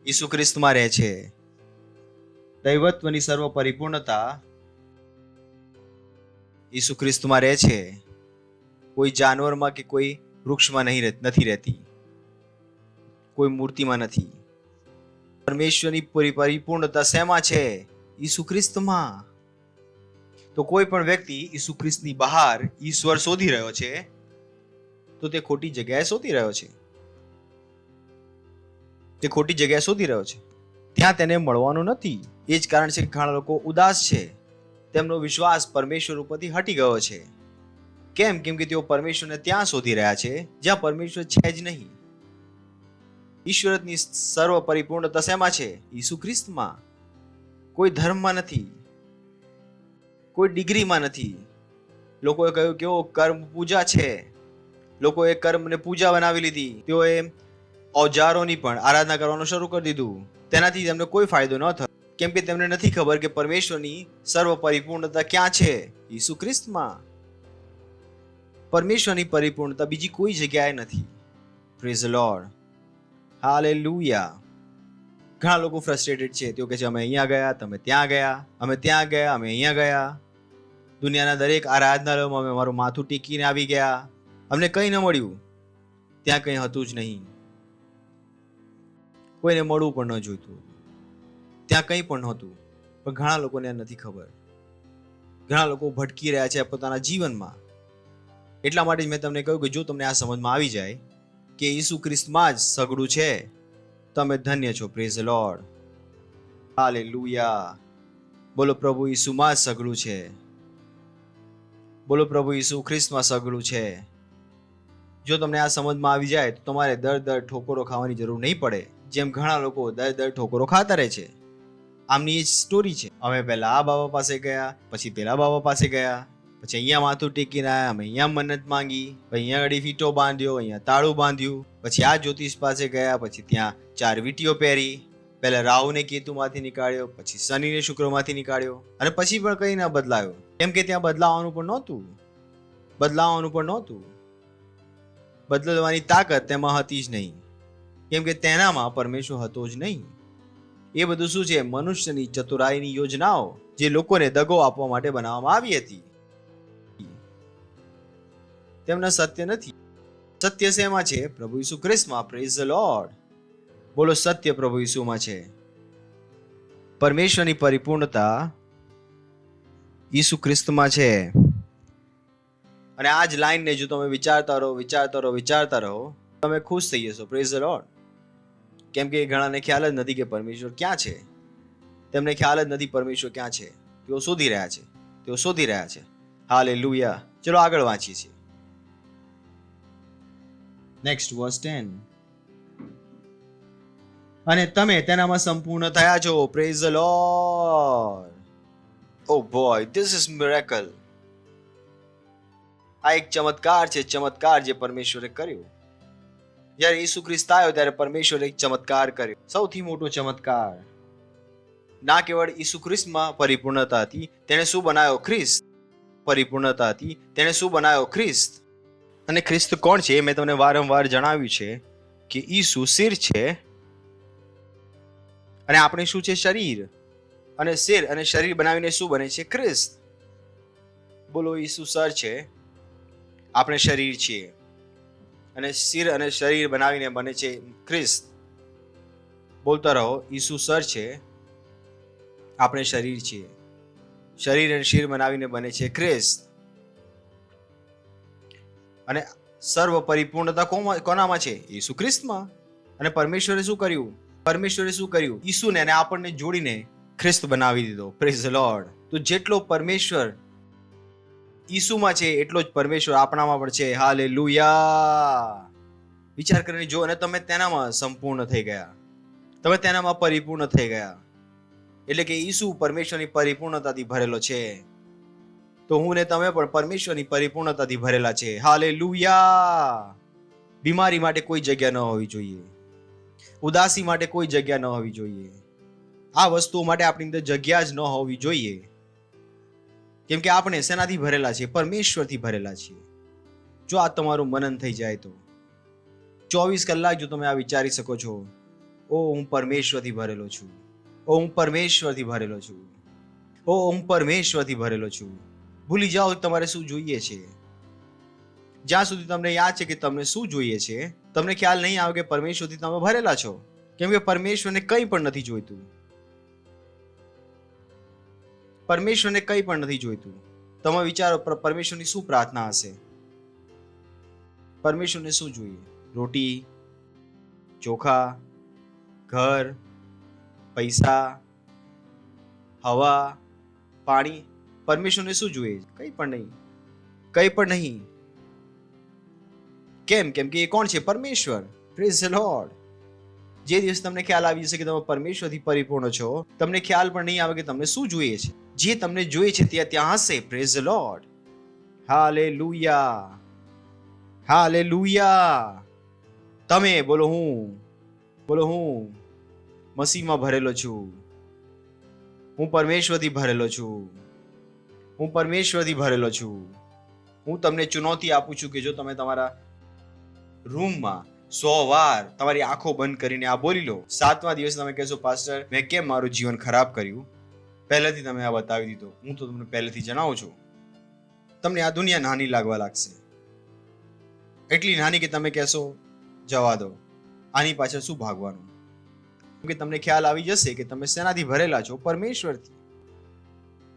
ઈસુ ખ્રિસ્તમાં રહે છે. દૈવત્વની સર્વ પરિપૂર્ણતા ઈસુ ખ્રિસ્તમાં રહે છે. કોઈ જાનવરમાં કે કોઈ વૃક્ષમાં નથી રહેતી, કોઈ મૂર્તિમાં નથી. પરમેશ્વરની પરિપૂર્ણતા શેમાં છે? ઈસુ ખ્રિસ્તમાં. તો કોઈ પણ વ્યક્તિ ઈસુ ખ્રિસ્તની બહાર ઈશ્વર શોધી રહ્યો છે તો તે ખોટી જગ્યાએ શોધી રહ્યો છે. તે ખોટી જગ્યાએ શોધી રહ્યો છે. ત્યાં તેને મળવાનું નથી. એ જ કારણ છે કે ઘણા લોકો ઉદાસ છે. તેમનો વિશ્વાસ પરમેશ્વર ઉપરથી હટી ગયો છે. કેમ? કેમ કે તેઓ પરમેશ્વરને ત્યાં શોધી રહ્યા છે જ્યાં પરમેશ્વર છે જ નહીં. ઈશ્વરની સર્વ પરિપૂર્ણતા શેમાં છે? ઈસુ ખ્રિસ્તમાં. કોઈ ધર્મમાં નથી, કોઈ ડિગ્રીમાં નથી. લોકોએ કહ્યું કે ઓ કર્મ પૂજા છે. લોકોએ કર્મને પૂજા બનાવી લીધી. તેઓએ ઓજારોની પણ આરાધના કરવાનું શરૂ કરી દીધું. તેનાથી તેમને કોઈ ફાયદો ન થયો. કેમ કે તેમને નથી ખબર કે પરમેશ્વરની સર્વ પરિપૂર્ણતા ક્યાં છે? ઈસુ ખ્રિસ્તમાં. પરમેશ્વરની પરિપૂર્ણતા બીજી કોઈ જગ્યાએ નથી. Praise the Lord, hallelujah. ઘણા લોકો ફ્રસ્ટ્રેટેડ છે. તેઓ કહે છે અમે અહીંયા ગયા, તમે ત્યાં ગયા, અમે ત્યાં ગયા, અમે અહીંયા ગયા. દુનિયાના દરેક આરાધનાલયોમાં અમે મારું માથું ટેકીને આવી ગયા, અમને કંઈ ન મળ્યું. ત્યાં કંઈ હતું જ નહીં. કોઈને મળવું પણ ન જોઈતું, ત્યાં કંઈ પણ નહોતું. પણ ઘણા લોકોને નથી ખબર. ઘણા લોકો ભટકી રહ્યા છે પોતાના જીવનમાં. એટલા માટે જ મેં તમને કહ્યું કે જો તમને આ સમજમાં આવી જાય કે ઈસુ ખ્રિસ્તમાં જ સગડું છે, તમે ધન્ય છો. Praise the Lord, hallelujah. બોલો, પ્રભુ ઈસુમાં જ સગડું છે. બોલો, પ્રભુ ઈસુ ખ્રિસ્તમાં સગડું છે. જો તમને આ સમજમાં આવી જાય તો તમારે દર ઠોકરો ખાવાની જરૂર નહીં પડે. જેમ ઘણા લોકો દર ઠોકરો ખાતા રહે છે. આમની એ સ્ટોરી છે. અમે પહેલા આ બાબા પાસે ગયા, પછી પેલા બાબા પાસે ગયા, પછી અહીંયા માથું ટેકીને આવ્યા, અમે અહીંયા મન્નત માંગી, પછી અહીંયા ઘડી ફીટો બાંધ્યો, અહીંયા તાળું બાંધ્યું, પછી આ જ્યોતિષ પાસે ગયા, પછી ત્યાં 4 વીંટીઓ પહેરી, પહેલા રાહુને કેતુમાંથી નીકાળ્યો, પછી શનિને શુક્રમાંથી નીકાળ્યો, અને પછી પણ કંઈ ના બદલાયો. કેમ કે ત્યાં બદલાવાનું પણ નહોતું. બદલવાની તાકાત તેમાં હતી જ નહીં, કેમ કે તેનામાં પરમેશ્વર હતો જ નહીં. એ બધું શું છે? મનુષ્યની ચતુરાઈની યોજનાઓ, જે લોકોને દગો આપવા માટે બનાવવામાં આવી હતી. તેમના સત્ય નથી. સત્ય શેમાં છે? પ્રભુ ઈસુ ખ્રિસ્તમાં. Praise the Lord. બોલો, સત્ય પ્રભુ ઈસુમાં છે. પરમેશ્વરની પરિપૂર્ણતા ઈસુ ખ્રિસ્તમાં છે. અને આ જ લાઈનને જો તમે વિચારતા રહો, તમે ખુશ થઈ જશો. Praise the lord. કેમ કે ઘણાને ખ્યાલ જ નથી કે પરમેશ્વર ક્યાં છે. તેમને ખ્યાલ જ નથી પરમેશ્વર ક્યાં છે. તેઓ શોધી રહ્યા છે. હાલેલુયા. ચલો આગળ વાંચીએ છીએ. Next verse 10. અને તમે તેનામાં સંપૂર્ણ થયા છો. Praise the lord. Oh boy, this is miracle. આ એક ચમત્કાર છે, જે પરમેશ્વરે કર્યો. જ્યારે ઈસુ ખ્રિસ્ત આવ્યો ત્યારે પરમેશ્વરે એક ચમત્કાર કર્યો, સૌથી મોટો ચમત્કાર. ના કેવળ ઈસુ ખ્રિસ્તમાં પરિપૂર્ણતા હતી, તેણે શું બનાવ્યો? ખ્રિસ્ત. પરિપૂર્ણતા હતી, તેણે શું બનાવ્યો? ખ્રિસ્ત. અને ખ્રિસ્ત કોણ છે? મેં તમને વારંવાર જણાવ્યું છે કે ઈસુ શિર છે, અને આપણે શું છે? શરીર. અને શિર અને શરીર બનાવીને શું બને છે? ખ્રિસ્ત. બોલો, ઈસુ સર છે, આપણે શરીર છીએ, અને શિર અને શરીર બનાવીને બને છે ખ્રિસ્ત. બોલતા રહો, ઈસુ સર છે, આપણે શરીર છીએ, શરીર અને શિર બનાવીને બને છે ખ્રિસ્ત. અને સર્વ પરિપૂર્ણતા કોનામાં છે? ઈસુ ખ્રિસ્તમાં. અને પરમેશ્વરે શું કર્યું? ઈસુને અને આપણને જોડીને ખ્રિસ્ત બનાવી દીધો. Praise the lord. તો જેટલો પરમેશ્વર ઈસુમાં છે, એટલો જ પરમેશ્વર આપણામાં પણ છે. હાલેલુયા. વિચાર કરીને જો, અને તમે તેનામાં સંપૂર્ણ થઈ ગયા, તમે તેનામાં પરિપૂર્ણ થઈ ગયા. એટલે કે ઈસુ પરમેશ્વરની પરિપૂર્ણતાથી ભરેલો છે. તો હું ને તમે પણ પરમેશ્વરની પરિપૂર્ણતાથી ભરેલા છે. હાલેલુયા. બીમારી માટે કોઈ જગ્યા ન હોવી જોઈએ. ઉદાસી માટે કોઈ જગ્યા ન હોવી જોઈએ. આ વસ્તુઓ માટે આપણી અંદર જગ્યા જ ન હોવી જોઈએ. કેમ કે આપણે શેનાથી ભરેલા છીએ? પરમેશ્વરથી ભરેલા છીએ. જો આ તમારું મનન થઈ જાય તો 24 કલાક જો તમે આ વિચારી શકો છો, ઓ હું પરમેશ્વરથી ભરેલો છું, ઓ હું પરમેશ્વરથી ભરેલો છું, ઓ હું પરમેશ્વરથી ભરેલો છું. ભૂલી જાઓ તમારે શું જોઈએ છે. જ્યાં સુધી તમને યાદ છે કે તમને શું જોઈએ છે, તમને ખ્યાલ નહીં આવે કે પરમેશ્વરથી તમે ભરેલા છો. કેમ કે પરમેશ્વરને કંઈ પણ નથી જોઈતું. પરમેશ્વરને કંઈ પણ નથી જોઈતું. તમે વિચારો, પરમેશ્વરની શું પ્રાર્થના હશે? પરમેશ્વરને શું જોઈએ? રોટી, ચોખા, ઘર, પૈસા, હવા, પાણી. પરમેશ્વરને શું જોઈએ? કંઈ પણ નહીં. કેમ કે એ કોણ છે? પરમેશ્વર. Praise the Lord. જે દિવસ તમને ખ્યાલ આવી જશે કે તમે પરમેશ્વરથી પરિપૂર્ણ છો, તમને ખ્યાલ પણ નહીં આવે કે તમને શું જોઈએ છે. જે તમને જોઈએ છે ત્યાં હશે. Praise the Lord. હાલેલુયા. તમે બોલો, હું મસીહમાં ભરેલો છું, હું પરમેશ્વરથી ભરેલો છું. હું તમને ચુનૌતી આપું છું કે જો તમે તમારા રૂમમાં 100 વાર તમારી આંખો બંધ કરીને આ બોલી લો, 7મા દિવસ તમે કહેશો, પાસ્ટર મેં કેમ મારું જીવન ખરાબ કર્યું? પહેલેથી તમે આ બતાવી દીધો. હું તો તમને પહેલેથી જણાવું છું. તમને આ દુનિયા નાની લાગવા લાગશે, એટલી નાની કે તમે કહેશો જવા દો, આની પાછળ શું ભાગવાનું. કેમ કે તમને ખ્યાલ આવી જશે કે તમે શેનાથી ભરેલા છો? પરમેશ્વરથી.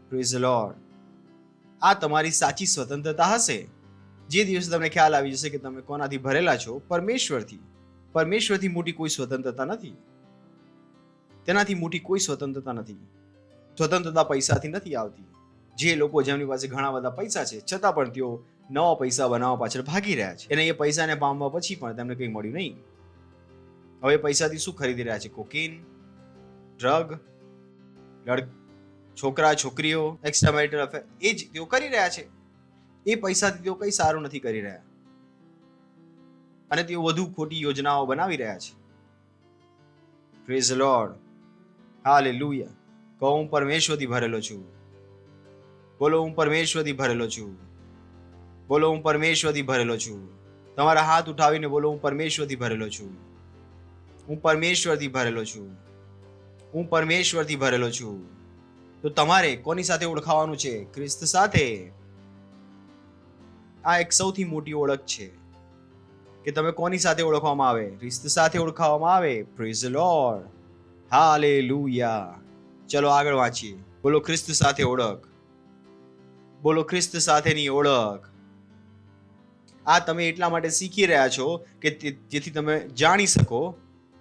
Praise the Lord. આ તમારી સાચી સ્વતંત્રતા હશે. જે દિવસે તમને ખ્યાલ આવી જશે કે તમે કોનાથી ભરેલા છો? પરમેશ્વરથી. પરમેશ્વરથી મોટી કોઈ સ્વતંત્રતા નથી. તેનાથી મોટી કોઈ સ્વતંત્રતા નથી. સ્વતંત્રતા પૈસાથી નથી આવતી. જે લોકો જેમની પાસે ઘણા બધા પૈસા છે, છતાં પણ તેઓ નવા પૈસા બનાવવા પાછળ ભાગી રહ્યા છે, અને એ પૈસાને પામવા પછી પણ તેમને કંઈ મળ્યું નહીં. હવે પૈસાથી શું ખરીદી રહ્યા છે? કોકેન, ડ્રગ, છોકરા છોકરીઓ, એક્સ્ટ્રા મેરિટલ અફેર, એ જ તેઓ કરી રહ્યા છે. એ પૈસાથી તેઓ કઈ સારું નથી કરી રહ્યા અને તેઓ વધુ ખોટી યોજનાઓ બનાવી રહ્યા છે. Praise the Lord, hallelujah. કહો હું પરમેશ્વરથી ભરેલો છું. બોલો હું પરમેશ્વરથી ભરેલો છું. બોલો હું પરમેશ્વરથી ભરેલો છું. તમારા હાથ ઉઠાવીને બોલો હું પરમેશ્વરથી ભરેલો છું. હું પરમેશ્વરથી ભરેલો છું. હું પરમેશ્વરથી ભરેલો છું. તો તમારે કોની સાથે ઓળખાવાનું છે? ખ્રિસ્ત સાથે. આ એક સૌથી મોટી ઓળખ છે કે તમે કોની સાથે ઓળખવામાં આવે? ખ્રિસ્ત સાથે ઓળખાવામાં આવે. Praise the Lord, hallelujah. ચલો આગળ વાંચીએ. બોલો ખ્રિસ્ત સાથે ઓળખ. બોલો ખ્રિસ્ત સાથેની ઓળખ. આ તમે એટલા માટે શીખી રહ્યા છો કે જેથી તમે જાણી શકો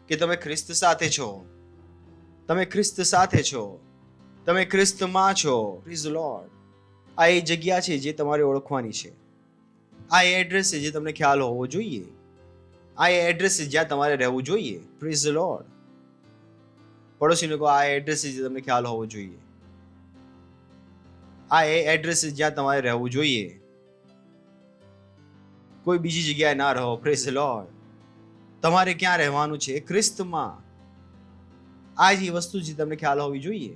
કે તમે ખ્રિસ્ત સાથે છો. તમે ખ્રિસ્ત સાથે છો. તમે ખ્રિસ્તમાં છો. Praise the Lord. આ એ જગ્યા છે જે તમારે ઓળખવાની છે. આ એ એડ્રેસ છે જે તમને ખ્યાલ હોવો જોઈએ. આ એ એડ્રેસ છે જ્યાં તમારે રહેવું જોઈએ. Praise the lord. પડોશીને કહો આ એડ્રેસ છે જે તમને ખ્યાલ હોવો જોઈએ. આ એ એડ્રેસ છે જ્યાં તમારે રહેવું જોઈએ. કોઈ બીજી જગ્યાએ ના રહો. Praise the lord. તમારે ક્યાં રહેવાનું છે? ખ્રિસ્તમાં. આ જ એ વસ્તુ છે તમને ખ્યાલ હોવી જોઈએ.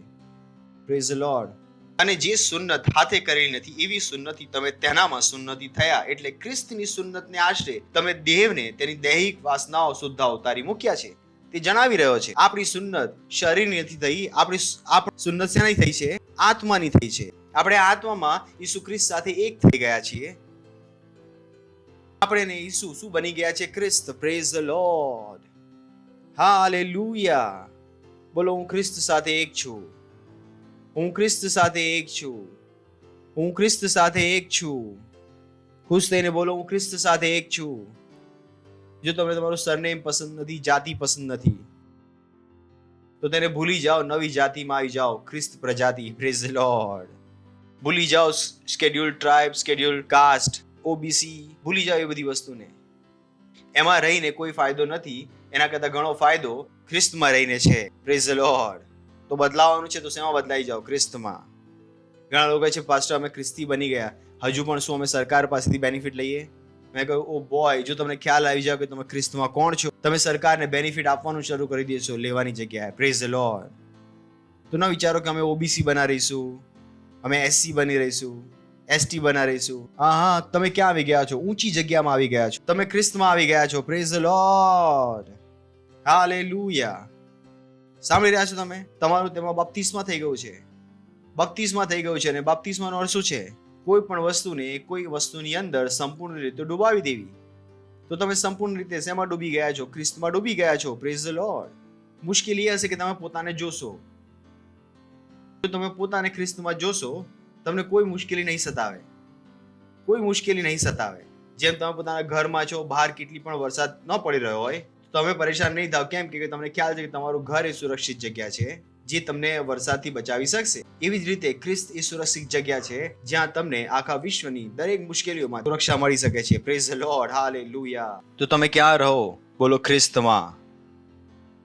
Praise the lord. અને જે સુન્નત હાથે કરેલી નથી એવી સુન્નતી તમે તેનામાં સુન્નતી થયા. એટલે ખ્રિસ્તની સુન્નતને આશરે તમે દેવને તેની દૈહિક વાસનાઓ સુદ્ધા ઉતારી મૂક્યા છે. તે જણાવી રહ્યો છે આપણી સુન્નત શરીરની નથી થઈ. આપણી સુન્નત શેની થઈ છે? આત્માની થઈ છે. આપણે આત્મામાં ઈસુ ખ્રિસ્ત સાથે એક થઈ ગયા છીએ. આપણે ને ઈસુ શું બની ગયા છે? ખ્રિસ્ત. Praise the Lord, hallelujah. બોલો હું ખ્રિસ્ત સાથે એક છું. હું ખ્રિસ્ત સાથે એક છું. હું ખ્રિસ્ત સાથે એક છું. ખુશ થઈને બોલો હું ખ્રિસ્ત સાથે એક છું. જો તમને તમારું સરનેમ પસંદ નથી, જાતિ પસંદ નથી, તો તેને ભૂલી જાઓ. નવી જાતિમાં આવી જાઓ. ખ્રિસ્ત પ્રજાતિ. Praise the lord. ભૂલી જાઓ schedule tribe, schedule caste, OBC. ભૂલી જાઓ એ બધી વસ્તુને. એમાં રહીને કોઈ ફાયદો નથી. એના કરતા ઘણો ફાયદો ખ્રિસ્તમાં રહીને છે. Praise the lord. તો બદલાવાનું છે તો શેમાં બદલાઈ જાઓ? ખ્રિસ્તમાં. ઘણા લોકો છે પાસ્ટર અમે ખ્રિસ્તી બની ગયા, હજુ પણ શું અમે સરકાર પાસેથી બેનિફિટ લઈએ? મેં કહ્યું ઓ બોય, જો તમને ખ્યાલ આવી જાવ કે તમે ખ્રિસ્તમાં કોણ છો, તમે સરકારને બેનિફિટ આપવાનું શરૂ કરી દેશો લેવાની જગ્યાએ. Praise the lord. તો ન વિચારો કે અમે ઓબીસી બના રહીશું, અમે એસસી બની રહીશું, એસટી બના રહીશું. હા, તમે ક્યાં આવી ગયા છો? ઊંચી જગ્યામાં આવી ગયા છો. તમે ખ્રિસ્તમાં આવી ગયા છો. Praise the Lord, hallelujah. સાંભળી રહ્યા છો તમે? તમારું તેમાં બપ્તિસ્મા થઈ ગયું છે. બપ્તિસ્મા થઈ ગયું છે. અને બપ્તિસ્માનો અર્થ શું છે? કોઈ પણ વસ્તુને કોઈ વસ્તુની અંદર સંપૂર્ણ રીતે ડૂબાવી દેવી. તો તમે સંપૂર્ણ રીતે શેમાં ડૂબી ગયા છો? ખ્રિસ્તમાં ડૂબી ગયા છો. Praise the lord. મુશ્કેલી એ હશે કે તમે પોતાને જોશો. જો તમે પોતાને ખ્રિસ્તમાં જોશો, તમને કોઈ મુશ્કેલી નહીં સતાવે. કોઈ મુશ્કેલી નહીં સતાવે. જેમ તમે પોતાના ઘરમાં છો, બહાર કેટલી પણ વરસાદ ન પડી રહ્યો હોય, તમે પરેશાન નહીં થાવ. કેમ કે તમને ખ્યાલ છે કે તમારું ઘર એ સુરક્ષિત જગ્યા છે જે તમને વરસાદથી બચાવી શકશે. એવી જ રીતે ખ્રિસ્ત એ સુરક્ષિત જગ્યા છે જ્યાં તમને આખા વિશ્વની દરેક મુશ્કેલીઓમાં સુરક્ષા મળી શકે છે. Praise the Lord, hallelujah. તો તમે ક્યાં રહો? બોલો ખ્રિસ્તમાં.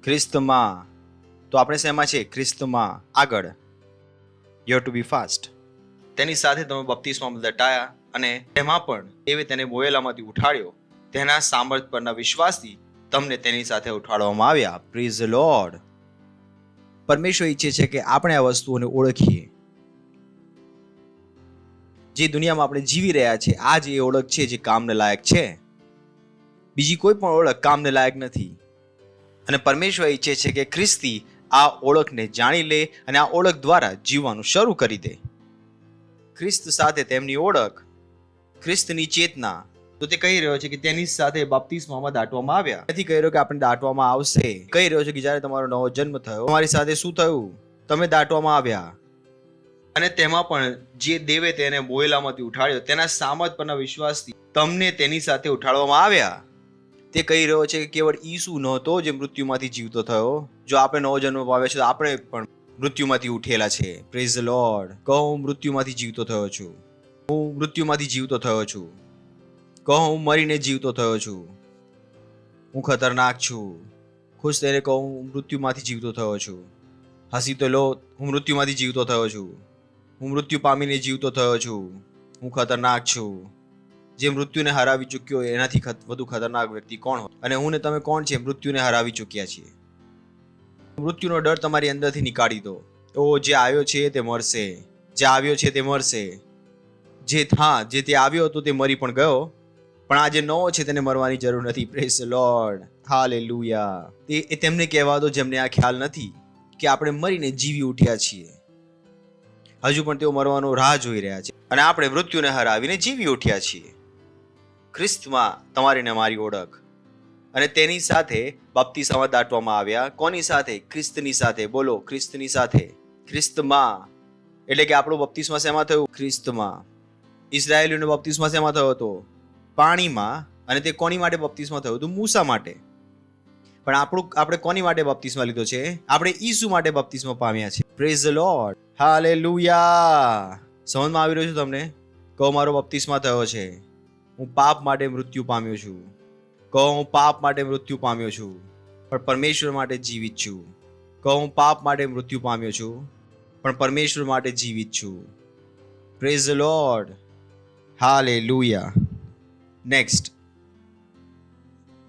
ખ્રિસ્તમાં. તો આપણે શેમાં છે? ખ્રિસ્તમાં. આગળ you have to be fast. તેની સાથે તમે બપ્તિસ્મામાં દટાયા અને તેમાં પણ દેવે તેને મોયેલામાંથી ઉઠાડ્યો. તેના સામર્થ પરના વિશ્વાસથી તમને તેની સાથે ઉઠાડવામાં આવ્યા. Praise the lord. પરમેશ્વર ઈચ્છે છે કે આપણે આ વસ્તુઓને ઓળખીએ. જે દુનિયામાં આપણે જીવી રહ્યા છે, આ જ એ ઓળખ છે જે કામને લાયક છે. બીજી કોઈ પણ ઓળખ કામને લાયક નથી. અને પરમેશ્વર ઈચ્છે છે કે ખ્રિસ્તી આ ઓળખને જાણી લે અને આ ઓળખ દ્વારા જીવવાનું શરૂ કરી દે. ખ્રિસ્ત સાથે તેમની ઓળખ, ખ્રિસ્તની ચેતના. તો તે કહી રહ્યો છે કે તેની સાથે બપ્તિસ્મામાં દાટવામાં આવ્યા. નથી કહી રહ્યો કે આપણે દાટવામાં આવશે. કહી રહ્યો છે કે જ્યારે તમારો નવો જન્મ થયો, તમારી સાથે શું થયું? તમે દાટવામાં આવ્યા. અને તેમાં પણ જે દેવે તેને મોયેલામાંથી ઉઠાડ્યો, તેના સામર્થ પરના વિશ્વાસથી તમને તેની સાથે ઉઠાડવામાં આવ્યા. તે કહી રહ્યો છે કે કેવળ ઈસુ નહોતો જે મૃત્યુમાંથી જીવતો થયો. જો આપણે નવો જન્મ પામ્યો છે તો આપણે પણ મૃત્યુમાંથી ઉઠેલા છે. Praise the lord. કહો હું મૃત્યુમાંથી જીવતો થયો છું. હું મૃત્યુમાંથી જીવતો થયો છું. કહો હું મરીને જીવતો થયો છું. હું ખતરનાક છું. ખુશ થઈને કહો, હું મૃત્યુમાંથી જીવતો થયો છું. હસી તો લો, હું મૃત્યુમાંથી જીવતો થયો છું. હું મૃત્યુ પામીને જીવતો થયો છું. હું ખતરનાક છું. જે મૃત્યુને હરાવી ચૂક્યો હોય એનાથી વધુ ખતરનાક વ્યક્તિ કોણ હોય? અને હું ને તમે કોણ છે મૃત્યુને હરાવી ચૂક્યા છીએ? મૃત્યુનો ડર તમારી અંદરથી નીકાળી દો. ઓ, જે આવ્યો છે તે મરશે, જે આવ્યો છે તે મરશે. જે તે આવ્યો હતો તે મરી પણ ગયો, પણ આ જે નવો છે તેને મરવાની જરૂર નથી. Praise the Lord, hallelujah. એ તેમને કહેવા દો જેમને આ ખ્યાલ નથી કે આપણે મરીને જીવી ઉઠ્યા છીએ. હજુ પણ તેઓ મરવાનો રાહ જોઈ રહ્યા છે અને આપણે મૃત્યુને હરાવીને જીવી ઉઠ્યા છીએ. ખ્રિસ્તમાં તમારી ને મારી ઓળખ. અને તેની સાથે બપ્તિસ્મા દાટવામાં આવ્યા. કોની સાથે? ખ્રિસ્તની સાથે. બોલો, ખ્રિસ્તની સાથે. ખ્રિસ્તમાં એટલે કે આપણો બપ્તિસ્મા શેમાં થયું? ખ્રિસ્તમાં. ઇઝરાયેલીનો બપ્તિસ્મા શેમાં થયો હતો? પાણીમાં. અને તે કોની માટે બપ્તિસ્મા થયું હતું? મૂસા માટે. પણ આપણે કોની માટે બપ્તિસ્મા લીધો છે? આપણે ઈસુ માટે બપ્તિસ્મા પામ્યા છે. Praise the Lord, hallelujah. સમજમાં આવી રહ્યું છે તમને? કહો, મારો બપ્તિસ્મા થયો છે. હું પાપ માટે મૃત્યુ પામ્યો છું. કહો, હું પાપ માટે મૃત્યુ પામ્યો છું, પણ પરમેશ્વર માટે જીવિત છું. કહો, હું પાપ માટે મૃત્યુ પામ્યો છું, પણ પરમેશ્વર માટે જીવિત છું. Praise the Lord, hallelujah. Next,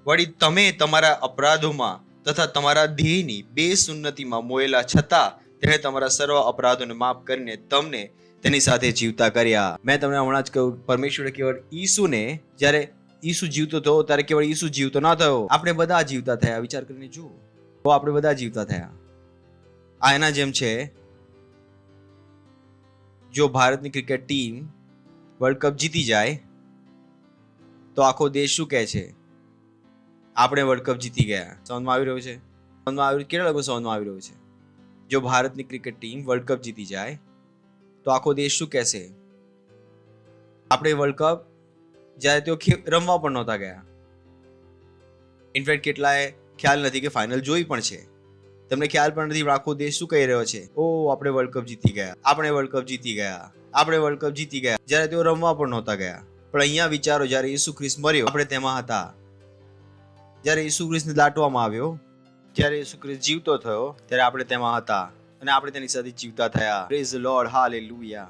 વળી તમે તમારા અપરાધોમાં તથા તમારા દેહની બેસુન્નતિમાં મોયેલા છતાં તેણે તમારા સર્વ અપરાધોને માફ કરીને તમને તેની સાથે જીવતા કર્યા. મેં તમને હમણાં જ કહ્યું, પરમેશ્વરે કેવળ ઈસુને, જ્યારે ઈસુ જીવતો થયો ત્યારે કેવળ ઈસુ જીવતો ના થયો, આપણે બધા જીવતા થયા. વિચાર કરીને જુઓ, તો આપણે બધા જીવતા થયા. આ એના જેમ છે, જો ભારતની ક્રિકેટ ટીમ વર્લ્ડ કપ જીતી જાય તો આખો દેશ શું કહે છે? આપણે વર્લ્ડ કપ જીતી ગયા. સમજમાં આવી રહ્યું છે? સમજમાં આવી? કેટલા લોકો સમજમાં આવી રહ્યું છે? જો ભારતની ક્રિકેટ ટીમ વર્લ્ડ કપ જીતી જાય તો આખો દેશ શું કહેશે? આપણે વર્લ્ડ કપ, જ્યારે તેઓ રમવા પણ નહોતા ગયા. ઇનફેક્ટ કેટલાએ ખ્યાલ નથી કે ફાઇનલ જોઈ પણ છે. તમને ખ્યાલ પણ નથી, આખો દેશ શું કહી રહ્યો છે? ઓ, આપણે વર્લ્ડ કપ જીતી ગયા, આપણે વર્લ્ડ કપ જીતી ગયા, આપણે વર્લ્ડ કપ જીતી ગયા, જ્યારે તેઓ રમવા પણ નહોતા ગયા. પણ અહીંયા વિચારો, જ્યારે ઈસુ ખ્રિસ્ત મર્યો આપણે તેમાં હતા. જ્યારે ઈસુ ખ્રિસ્તને દાટવામાં આવ્યો, જ્યારે ઈસુ ખ્રિસ્ત જીવતો થયો ત્યારે આપણે તેમાં હતા અને આપણે તેની સાથે જીવતા થયા. Praise the Lord, hallelujah.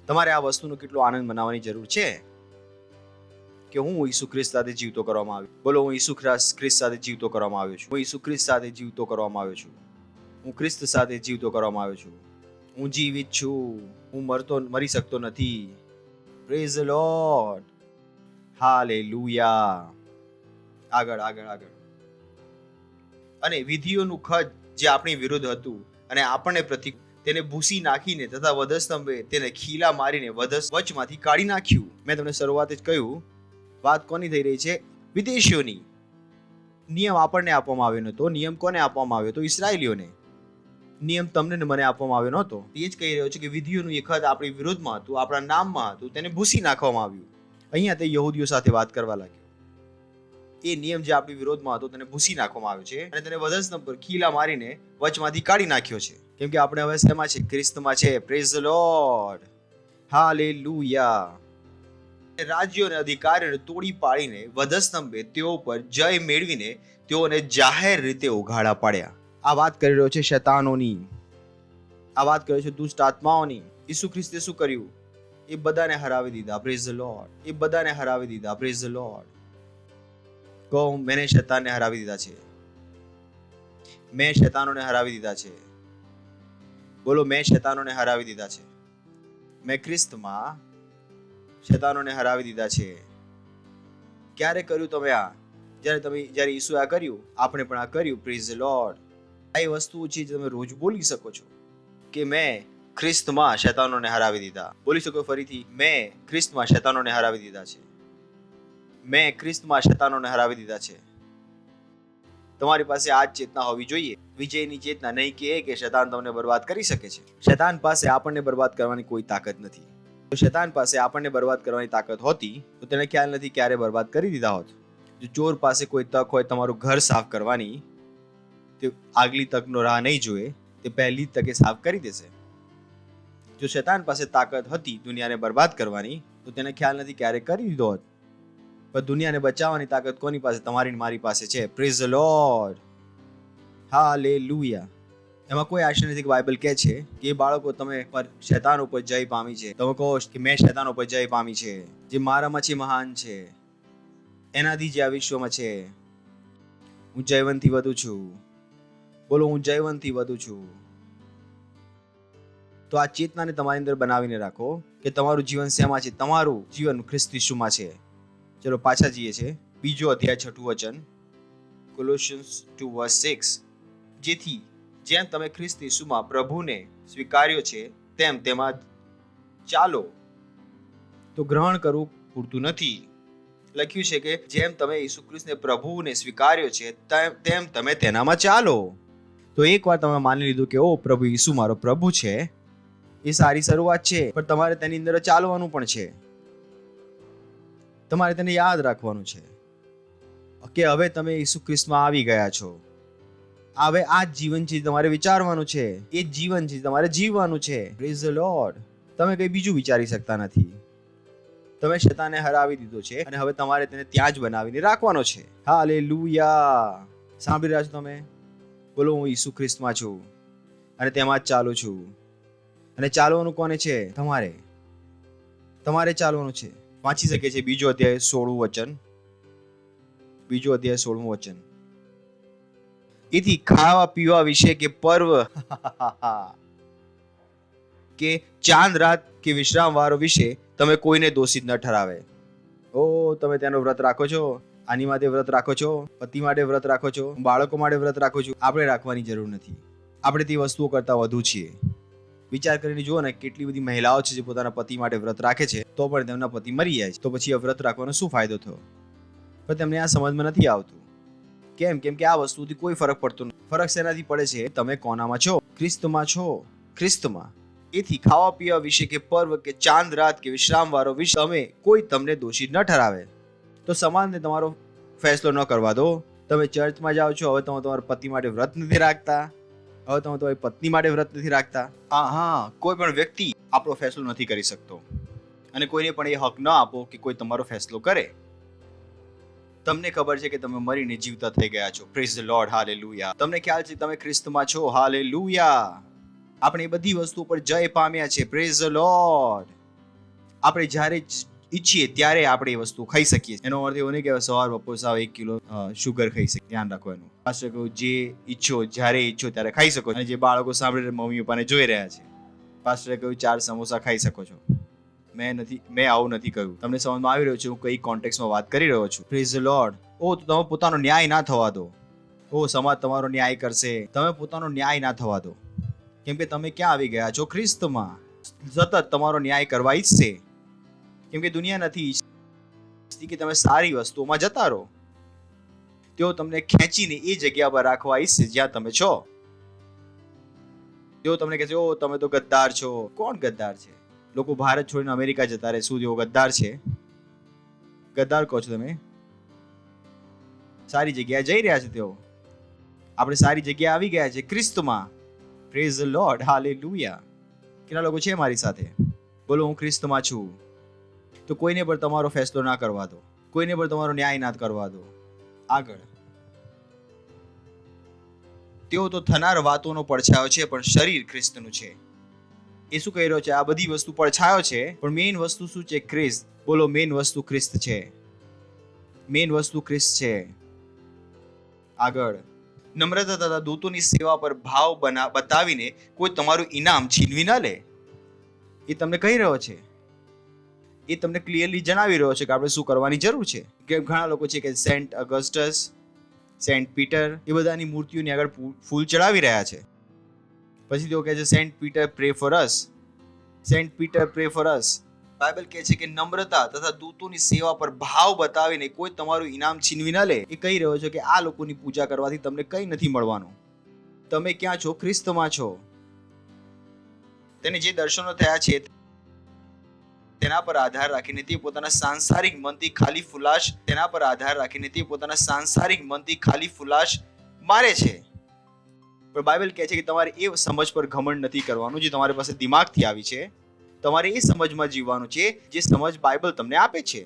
તમારે આ વસ્તુનો કેટલો આનંદ મનાવવાની જરૂર છે કે હું ઈસુ ખ્રિસ્ત સાથે જીવતો કરવામાં આવ્યો. બોલો, હું ઈસુ ખ્રિસ્ત સાથે જીવતો કરવામાં આવ્યો છું. હું ઈસુ ખ્રિસ્ત સાથે જીવતો કરવામાં આવ્યો છું. હું ખ્રિસ્ત સાથે જીવતો કરવામાં આવ્યો છું. હું જીવિત છું. હું મરી શકતો નથી. Praise the Lord, hallelujah. આગળ આગળ આગળ. અને વિધિઓનું ખજ જે આપણી વિરુદ્ધ હતું અને આપણને પ્રતિક, તેને ભૂસી નાખીને તથા વધસ્તંભે તેને ખીલા મારીને વચમાંથી કાઢી નાખ્યું. મેં તમને શરૂઆત જ કહ્યું, વાત કોની થઈ રહી છે? વિદેશીઓની. નિયમ આપણને આપવામાં આવ્યો નહોતો. નિયમ કોને આપવામાં આવ્યો હતો? ઇસરાયેલીઓને. નિયમ તમને ને મને આપવામાં આવ્યો નહોતો. એ જ કહી રહ્યો છે કે વિધિઓનું એ ખત આપણી વિરુદ્ધમાં હતું, આપણા નામમાં હતું, તેને ભૂસી નાખવામાં આવ્યું. અહીંયા તે યહૂદીઓ સાથે વાત કરવા લાગ્યો. એ નિયમ જે આપણી વિરોધમાં હતો તેને ભૂસી નાખવામાં આવ્યો છે અને તેને વધસ્તંભ પર ખીલા મારીને વચમાંથી કાઢી નાખ્યો છે. કેમ કે આપણે હવે શેમાં છે? ખ્રિસ્તમાં છે. Praise the Lord, hallelujah. રાજ્યો અને અધિકારીઓને તોડી પાડીને વધસ્તંભે તેઓ પર જય મેળવીને તેઓને જાહેર રીતે ઉઘાડા પાડ્યા. આ વાત કરી રહ્યો છે શૈતાનોની. આ વાત કરી રહ્યો છે દુષ્ટ આત્માઓની. ઈસુ ખ્રિસ્તે શું કર્યું? એ બધાને હરાવી દીધા. Praise the Lord. એ બધાને હરાવી દીધા. Praise the lord. કહો, મેં શૈતાનને હરાવી દીધા છે. મેં શૈતાનોને હરાવી દીધા છે. બોલો, મેં શૈતાનોને હરાવી દીધા છે. મેં ખ્રિસ્તમાં શૈતાનોને હરાવી દીધા છે. ક્યારે કર્યું તમે આ? જ્યારે ઈસુ આ કર્યું, આપણે પણ આ કર્યું. Praise the Lord. આ એ વસ્તુઓ છે જે તમે રોજ બોલી શકો છો કે મેં ખ્રિસ્તમાં શૈતાનોને હરાવી દીધા. બોલી શકો ફરીથી, મેં ખ્રિસ્તમાં શૈતાનોને હરાવી દીધા છે. મેં ખ્રિસ્તમાં શૈતાનોને હરાવી દીધા છે. તમારી પાસે આ જ ચેતના હોવી જોઈએ, વિજયની ચેતના. નહીં કે શૈતાન તમને બરબાદ કરી શકે છે. શૈતાન પાસે આપણને બરબાદ કરવાની કોઈ તાકાત નથી. જો શૈતાન પાસે આપણને બરબાદ કરવાની તાકાત હોતી તો તેને ખ્યાલ નથી ક્યારે બરબાદ કરી દીધા હોત. જો ચોર પાસે કોઈ તક હોય તમારું ઘર સાફ કરવાની, તે આગલી તકનો રાહ નહીં જોએ, તે પહેલી તકે સાફ કરી દેશે. જો શૈતાન પાસે તાકાત હતી દુનિયાને બરબાદ કરવાની, તો તેને ખ્યાલ નથી ક્યારે કરી દીધો હોત. પણ દુનિયાને બચાવવાની તાકાત કોની પાસે? તમારી મારી પાસે છે. Praise the Lord, hallelujah. એમાં કોઈ આશ્ચર્ય નથી કે બાઇબલ કહે છે કે એ બાળકો તમે પર શૈતાન ઉપર જય પામી છે. તમે કહો કે મેં શૈતાન ઉપર જય પામી છે. જે મારામાં છે મહાન છે, એનાથી જે આ વિશ્વમાં છે. હું જયવંતથી વધુ છું. બોલો, હું જયવંતથી વધુ છું. તો આ ચેતનાને તમારી અંદર બનાવીને રાખો કે તમારું જીવન શેમાં છે. તમારું જીવન ખ્રિસ્ત ઈસુમાં છે. ચલો પાછા જઈએ છે 2 અધ્યાય 6 વચન, કોલોસિયન્સ 2:6. જેથી જેમ તમે ખ્રિસ્ત ઈસુમાં પ્રભુને સ્વીકાર્યો છે તેમ તેમાં ચાલો. તો ગ્રહણ કરવું પૂરતું નથી. લખ્યું છે કે જેમ તમે ઈસુ ખ્રિસ્તને પ્રભુને સ્વીકાર્યો છે તેમ તમે તેનામાં ચાલો. તો એકવાર તમે માની લીધું કે ઓ પ્રભુ ઈસુ મારો પ્રભુ છે, એ સારી શરૂઆત છે, પણ તમારે તેની અંદર ચાલવાનું પણ છે. તમારે તેને યાદ રાખવાનું છે કે હવે તમે ઈસુ ખ્રિસ્તમાં આવી ગયા છો. હવે આ જ જીવન છે તમારે વિચારવાનું છે, એ જ જીવન છે તમારે જીવવાનું છે. Praise the lord. તમે કંઈ બીજું વિચારી શકતા નથી. તમે શૈતાનને હરાવી દીધો છે અને હવે તમારે તેને ત્યાં જ બનાવીને રાખવાનો છે. હાલેલુયા. સાંભળી રહ્યા છો તમે? બોલો, હું ઈસુ ખ્રિસ્તમાં છું અને તેમાં જ ચાલું છું. અને ચાલવાનું કોને છે? તમારે ચાલવાનું છે. વાંચી શકે છે 2 અધ્યાય 16 વચન. 2 અધ્યાય 16 વચન. એથી ખાવા પીવા વિશે કે પર્વ કે ચાંદ રાત કે વિશ્રામ વારો વિશે તમે કોઈને દોષિત ન ઠરાવે. ઓ તમે તેનો વ્રત રાખો છો, આની માટે વ્રત રાખો છો, પતિ માટે વ્રત રાખો છો, બાળકો માટે વ્રત રાખો છો. આપણે રાખવાની જરૂર નથી. આપણે તે વસ્તુઓ કરતા વધુ છીએ. વિચાર કરીને જુઓ ને, કેટલી બધી મહિલાઓ છે જે પોતાના પતિ માટે વ્રત રાખે છે તો પણ તેમના પતિ મરી જાય છે. તો પછી આ વ્રત રાખવાનો શું ફાયદો થયો? પણ તેમને આ સમજમાં નથી આવતું. કેમ કે આ વસ્તુથી કોઈ ફરક પડતો નથી. ફરક શેનાથી પડે છે? તમે કોનામાં છો? ખ્રિસ્તમાં છો. ખ્રિસ્તમાં. એથી ખાવા પીવા વિશે કે પર્વ કે ચાંદ રાત કે વિશ્રામ વારો વિશે તમે કોઈ તમને દોષિત ન ઠરાવે. તો સમાજને તમારો ફેસલો ન કરવા દો. તમે ચર્ચમાં જાઓ છો, હવે તમે તમારા પતિ માટે વ્રત નથી રાખતા, હવે તમે તમારી પત્ની માટે વ્રત નથી રાખતા. હા, કોઈ પણ વ્યક્તિ આપણો ફેસલો નથી કરી શકતો અને કોઈને પણ એ હક ન આપો કે કોઈ તમારો ફેસલો કરે. તમને ખબર છે કે તમે મરીને જીવતા થઈ ગયા છો. Praise the Lord. હાલેલુયા. તમને ખ્યાલ છે તમે ખ્રિસ્તમાં છો. હાલેલુયા. આપણે એ બધી વસ્તુ પર જય પામ્યા છે. Praise the lord. આપણે જ્યારે ઈચ્છીએ ત્યારે આપણે એ વસ્તુ ખાઈ શકીએ. એનો અર્થ એવો નહીં કે સવાર બપોર સાવ 1 કિલો શુગર ખાઈ શકીએ. ધ્યાન રાખો એનું. પાછળ કહ્યું જે ઈચ્છો જ્યારે ઈચ્છો ત્યારે ખાઈ શકો. અને જે બાળકો સાંભળીને મમ્મી પપ્પાને જોઈ રહ્યા છે, પાછળ કહ્યું 4 સમોસા ખાઈ શકો છો. મેં આવું નથી કહ્યું. તમને સમજમાં આવી રહ્યો છે હું કઈ કોન્ટેક્સમાં વાત કરી રહ્યો છું. Praise the lord. તો તમે પોતાનો ન્યાય ના થવા દો. સમાજ તમારો ન્યાય કરશે. તમે પોતાનો ન્યાય ના થવા દો. કેમ કે તમે ક્યાં આવી ગયા છો? ખ્રિસ્તમાં. સતત તમારો ન્યાય કરવા ઈચ્છશે. કેમ કે દુનિયા નથી ઈચ્છતી કે તમે સારી વસ્તુઓમાં જતા રહો. તેઓ તમને ખેંચીને એ જગ્યા પર રાખવા ઈચ્છશે જ્યાં તમે છો. તેઓ તમને કહે છે તમે તો ગદ્દાર છો. કોણ ગદ્દાર છે? લોકો ભારત છોડીને અમેરિકા જતા રહે. શું તેઓ ગદ્દાર છે? ગદ્દાર કહો છો તમે? સારી જગ્યાએ જઈ રહ્યા છે તેઓ. આપણે સારી જગ્યાએ આવી ગયા છે ખ્રિસ્તમાં. Praise the Lord. હાલેલુયા. કેટલા લોકો છે મારી સાથે? બોલો, હું ખ્રિસ્તમાં છું. તો કોઈને પણ તમારો ફેસલો ના કરવા દો. કોઈને પણ તમારો ન્યાય ના કરવા દો. આગળ. તેઓ તો થનાર વાતોનો પડછાયો છે પણ શરીર ખ્રિસ્તનું છે. એ શું કહી રહ્યો છે? આ બધી વસ્તુ પડછાયો છે પણ મેઇન વસ્તુ શું છે? ખ્રિસ્ત. બોલો, મેઇન વસ્તુ ખ્રિસ્ત છે. મેઇન વસ્તુ ખ્રિસ્ત છે. આગળ. નમ્રતા તથા દૂતોની સેવા પર ભાવ બતાવીને કોઈ તમારું ઇનામ છીનવી ન લે. એ તમને કહી રહ્યો છે. એ તમને ક્લિયરલી જણાવી રહ્યો છે કે આપણે શું કરવાની જરૂર છે. કે ઘણા લોકો છે કે સેન્ટ અગસ્ટસ, સેન્ટ પીટર એ બધાની મૂર્તિઓની આગળ ફૂલ ચડાવી રહ્યા છે. પછી તેઓ કહે છે saint Peter pray for us. Saint Peter pray for us. Bible કહે છે કે નમ્રતા તથા દૂતોની સેવા પર ભાવ બતાવીને કોઈ તમારું ઇનામ છીનવી ન લે. એ કહી રહ્યો છે કે આ લોકોની પૂજા કરવાથી તમને કંઈ નથી મળવાનું. તમે ક્યાં છો? ખ્રિસ્તમાં છો. તેને જે દર્શનો થયા છે તેના પર આધાર રાખીને તે પોતાના સાંસારિક મનથી ખાલી ફુલાશ મારે છે. પણ બાઇબલ કહે છે કે તમારે એ સમજ પર ઘમંડ નથી કરવાનું જે તમારી પાસે દિમાગથી આવી છે. તમારે એ સમજમાં જીવવાનું છે જે સમજ બાઇબલ તમને આપે છે.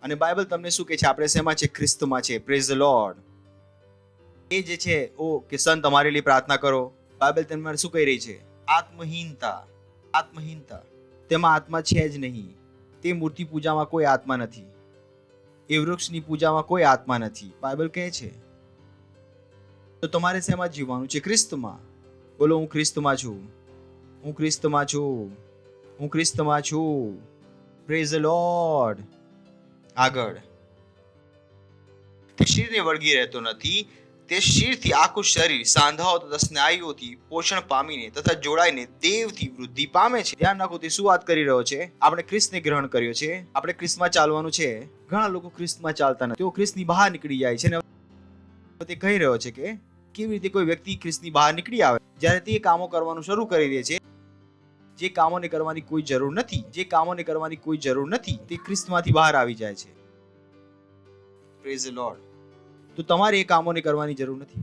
અને બાઇબલ તમને શું કહે છે? આપણે શેમાં છે? ખ્રિસ્તમાં છે. Praise the Lord. એ એ જે છે કે સંત અમારે लिए પ્રાર્થના કરો, બાઇબલ તમને શું કહી રહી છે? આત્મહીનતા. તેમાં આત્મા છે જ નહીં. તે મૂર્તિ પૂજામાં કોઈ આત્મા નથી. એ વૃક્ષની પૂજામાં કોઈ આત્મા નથી, બાઇબલ કહે છે. તો તમારે શેમાં જીવવાનું છે? ક્રિસ્તમાં. બોલો, હું ક્રિસ્તમાં છું, હું ક્રિસ્તમાં છું, હું ક્રિસ્તમાં છું. Praise the lord. આગળ, તે શરીરને વળગી રહેતો નથી, તે શરીરથી આખું શરીર સાંધાઓ તથા સ્નાયુઓથી પોષણ પામીને તથા જોડાઈને દેવથી વૃદ્ધિ પામે છે. ધ્યાન રાખો, તે શું વાત કરી રહ્યો છે? આપણે ખ્રિસ્તને ગ્રહણ કર્યો છે, આપણે ખ્રિસ્તમાં ચાલવાનું છે. ઘણા લોકો ખ્રિસ્તમાં ચાલતા નથી, તેઓ ખ્રિસ્તની બહાર નીકળી જાય છે. ને તે કહી રહ્યો છે કે કેવી રીતે કોઈ વ્યક્તિ ખ્રિસ્તની બહાર નીકળી આવે જ્યારે તે કામો કરવાનું શરૂ કરી દે છે જે કામોને કરવાની કોઈ જરૂર નથી, તે ખ્રિસ્તમાંથી બહાર આવી જાય છે. Praise the lord. તો તમારે એ કામોને કરવાની જરૂર નથી.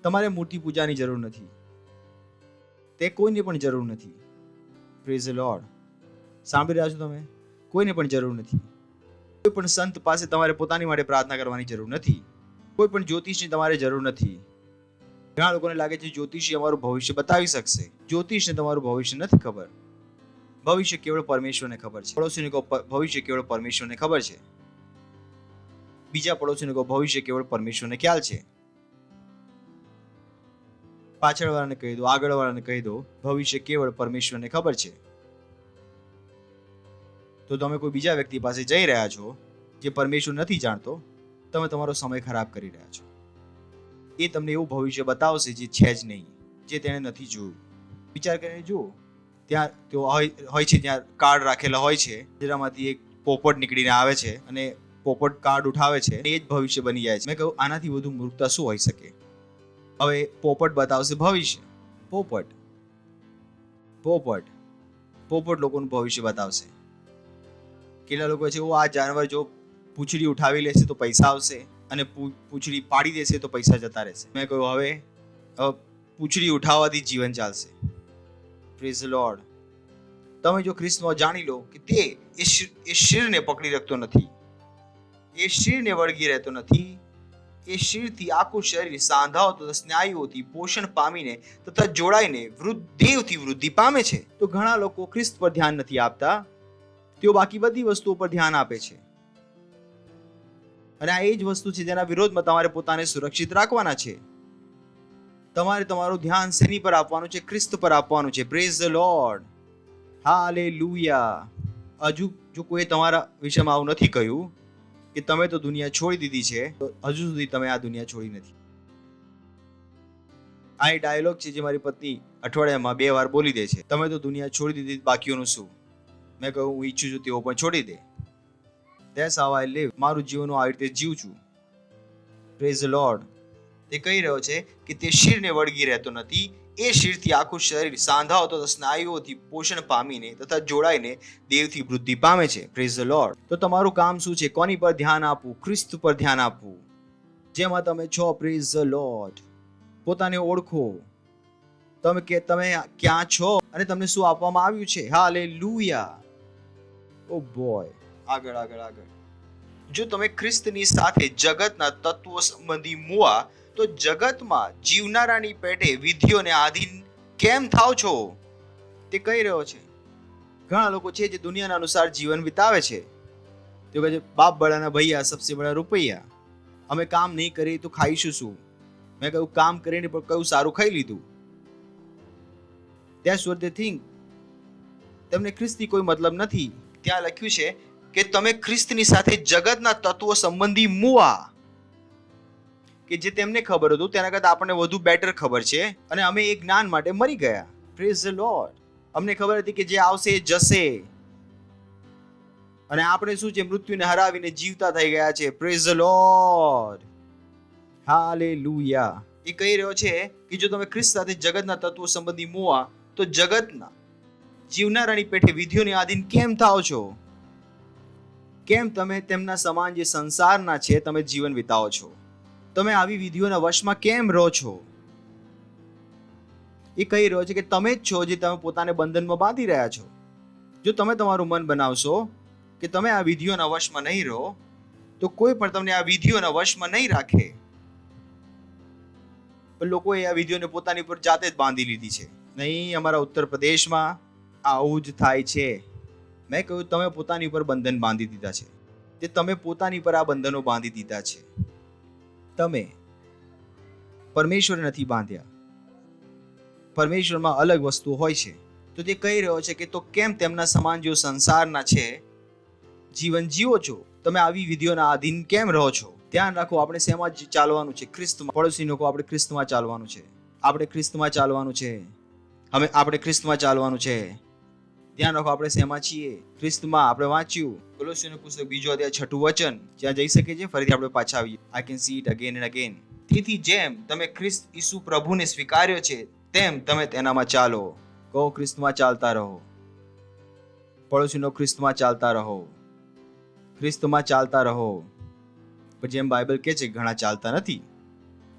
તમારે મૂર્તિ પૂજાની જરૂર નથી, તે કોઈને પણ જરૂર નથી. Praise the lord. સાંભળી રહ્યા છો તમે? કોઈને પણ જરૂર નથી. કોઈ પણ સંત પાસે તમારે પોતાની માટે પ્રાર્થના કરવાની જરૂર નથી. કોઈ પણ જ્યોતિષની તમારે જરૂર નથી. ઘણા લોકોને લાગે છે જ્યોતિષી અમારું ભવિષ્ય બતાવી શકશે. જ્યોતિષને તમારું ભવિષ્ય નથી ખબર. ભવિષ્ય કેવળ પરમેશ્વરને ખબર છે. પડોશીને કહો, ભવિષ્ય કેવળ પરમેશ્વરને ખબર છે. બીજા પડોશીને કહો, ભવિષ્ય કેવળ પરમેશ્વરને ખ્યાલ છે. પાછળ વાળાને કહી દો, આગળ વાળાને કહી દો, ભવિષ્ય કેવળ પરમેશ્વરને ખબર છે. તો તમે કોઈ બીજા વ્યક્તિ પાસે જઈ રહ્યા છો જે પરમેશ્વર નથી જાણતો, તમે તમારો સમય ખરાબ કરી રહ્યા છો. એ તમને એવું ભવિષ્ય બતાવશે જે છે જ નહીં, જે તેણે નથી જોયું. વિચાર કરીને જુઓ, ત્યાં તેઓ હોય છે, ત્યાં કાર્ડ રાખેલા હોય છે, જેનામાંથી એક પોપટ નીકળીને આવે છે અને પોપટ કાર્ડ ઉઠાવે છે, એ જ ભવિષ્ય બની જાય છે. મેં કહ્યું, આનાથી વધુ મૂર્ખતા શું હોઈ શકે? હવે પોપટ બતાવશે ભવિષ્ય. પોપટ લોકોનું ભવિષ્ય બતાવશે. કેટલા લોકો છે, આ જાનવર જો પૂંછડી ઉઠાવી લેશે તો પૈસા આવશે, અને પૂંછડી પાડી દેશે તો પૈસા જતા રહેશે. મેં કહ્યું, હવે પૂંછડી ઉઠાવવાથી જીવન ચાલશે. Praise the lord. તમે જો ખ્રિસ્તમાં જાણી લો કે તે એ શરીરને પકડી રાખતો નથી, એ શરીરને વળગી રહેતો નથી, એ શરીરથી આખું શરીર સાંધાઓ તથા સ્નાયુઓથી પોષણ પામીને તથા જોડાઈને દેવથી વૃદ્ધિ પામે છે. તો ઘણા લોકો ખ્રિસ્ત પર ધ્યાન નથી આપતા, તેઓ બાકી બધી વસ્તુઓ પર ધ્યાન આપે છે. અને આ એ જ વસ્તુ છે જેના વિરોધમાં તમારે પોતાને સુરક્ષિત રાખવાના છે. તમારે તમારું ધ્યાન શેની પર આપવાનું છે? ખ્રિસ્ત પર આપવાનું છે. Praise the Lord. હાલેલુયા. હજુ જો કોઈ તમારા વિષયમાં આવું નથી કહ્યું કે તમે તો દુનિયા છોડી દીધી છે, તો હજુ સુધી તમે આ દુનિયા છોડી નથી. આ એ ડાયલોગ છે જે મારી પત્ની અઠવાડિયામાં 2 વાર બોલી દે છે. તમે તો દુનિયા છોડી દીધી, બાકીઓનું શું? મેં કહ્યું, હું ઈચ્છું છું તેઓ પણ છોડી દે. That's how I live. મારું જીવન હું આવી રીતે જીવું છું. Praise the lord. તે કહી રહ્યો છે કે તે શરીરને વળગી રહેતો નથી, એ શરીરથી આખું શરીર સાંધાઓ તથા સ્નાયુઓથી પોષણ પામીને તથા જોડાઈને દેવથી વૃદ્ધિ પામે છે. Praise the lord. તો તમારું કામ શું છે? કોની પર ધ્યાન આપવું? ખ્રિસ્ત પર ધ્યાન આપવું. જેમાં તમે છો. Praise the lord. પોતાને ઓળખો, તમે ક્યાં છો અને તમને શું આપવામાં આવ્યું છે. હાલેલુયા. ઓ બોય. આગળ. જો તમે ખ્રિસ્તની સાથે જગતના તત્વો સંબંધી મુઆ, તો જગતમાં જીવનારાની પેટે વિધિઓને આધીન કેમ થાવ છો? તે કહી રહ્યો છે. ઘણા લોકો છે જે દુનિયાના અનુસાર જીવન વિતાવે છે. તે કહે છે, બાપ બડાના ભૈયા, સબસે બડા રૂપૈયા. અમે કામ નહીં કરીએ તો ખાઈશું શું? મેં કહ્યું, કામ કરીને પણ કયું સારું ખાઈ લીધું. That's what they think. તેમને ખ્રિસ્તથી કોઈ મતલબ નથી. ત્યાં લખ્યું છે કે તમે ખ્રિસ્તની સાથે જગતના તત્વો સંબંધી મુઆ, કે જે તેમને ખબર હતું તેના કરતા આપણને વધુ બેટર ખબર છે, અને અમે એ જ્ઞાન માટે મરી ગયા. Praise the lord. અમને ખબર હતી કે જે આવશે એ જશે, અને આપણે શું છે, મૃત્યુને હરાવીને જીવતા થઈ ગયા છે. Praise the Lord. હાલેલુયા. એ કહી રહ્યો છે કે જો તમે ખ્રિસ્ત સાથે જગતના તત્વો સંબંધી મુઆ, તો જગતના જીવનારાની પેઠે વિધિઓને આધીન કેમ થાવ છો? કેમ તમે તેમના સમાન જે સંસારના છે તમે જીવન વિતાવો છો? તમે આવી વિધિઓના વશમાં કેમ રહો છો? એ કહી રહ્યો છે કે તમે જ છો જે તમે પોતાને બંધનમાં બાંધી રહ્યા છો. જો તમે તમારું મન બનાવશો કે તમે આ વિધિઓના વશમાં નહીં રહો, તો કોઈ પણ તમને આ વિધિઓના વશમાં નહીં રાખે. પણ લોકોએ આ વિધિઓને પોતાની પર જાતે જ બાંધી લીધી છે. નહીં, અમારા ઉત્તર પ્રદેશમાં આવું જ થાય છે. મેં કહ્યું તમે પોતાની ઉપર બંધન બાંધી દીધા છે. તે તમે પોતાની પર આ બંધનો બાંધી દીધા છે. તમે પરમેશ્વર નથી બાંધ્યા. પરમેશ્વરમાં અલગ વસ્તુ હોય છે. તો તે કહી રહ્યો છે કે તો કેમ તેમના સમાન જો સંસારના છે જીવન જીવો છો? તમે આવી વિધિઓના આધીન કેમ રહો છો? ધ્યાન રાખો, આપણે શેમાં ચાલવાનું છે? ખ્રિસ્તમાં. પડોશી લોકો, આપણે ખ્રિસ્તમાં ચાલવાનું છે. આપણે ખ્રિસ્તમાં ચાલવાનું છે. આપણે ખ્રિસ્તમાં ચાલવાનું છે. ધ્યાન રાખો, આપણે શેમાં છીએ? ખ્રિસ્તમાં. આપણે વાંચ્યું કોલોસીઓનું પુસ્તક 2 અધ્યાય 6 વચન. જ્યાં જઈ શકે છે ફરીથી આપણે પાછા આવીએ. I can see it again and again. તેથી જેમ તમે ખ્રિસ્ત ઈસુ પ્રભુને સ્વીકાર્યો છે તેમ તમે તેનામાં ચાલો. કહો, ખ્રિસ્તમાં ચાલતા રહો. પડોશીનો ખ્રિસ્તમાં ચાલતા રહો. ખ્રિસ્તમાં ચાલતા રહો. પણ જેમ બાઇબલ કહે છે ઘણા ચાલતા નથી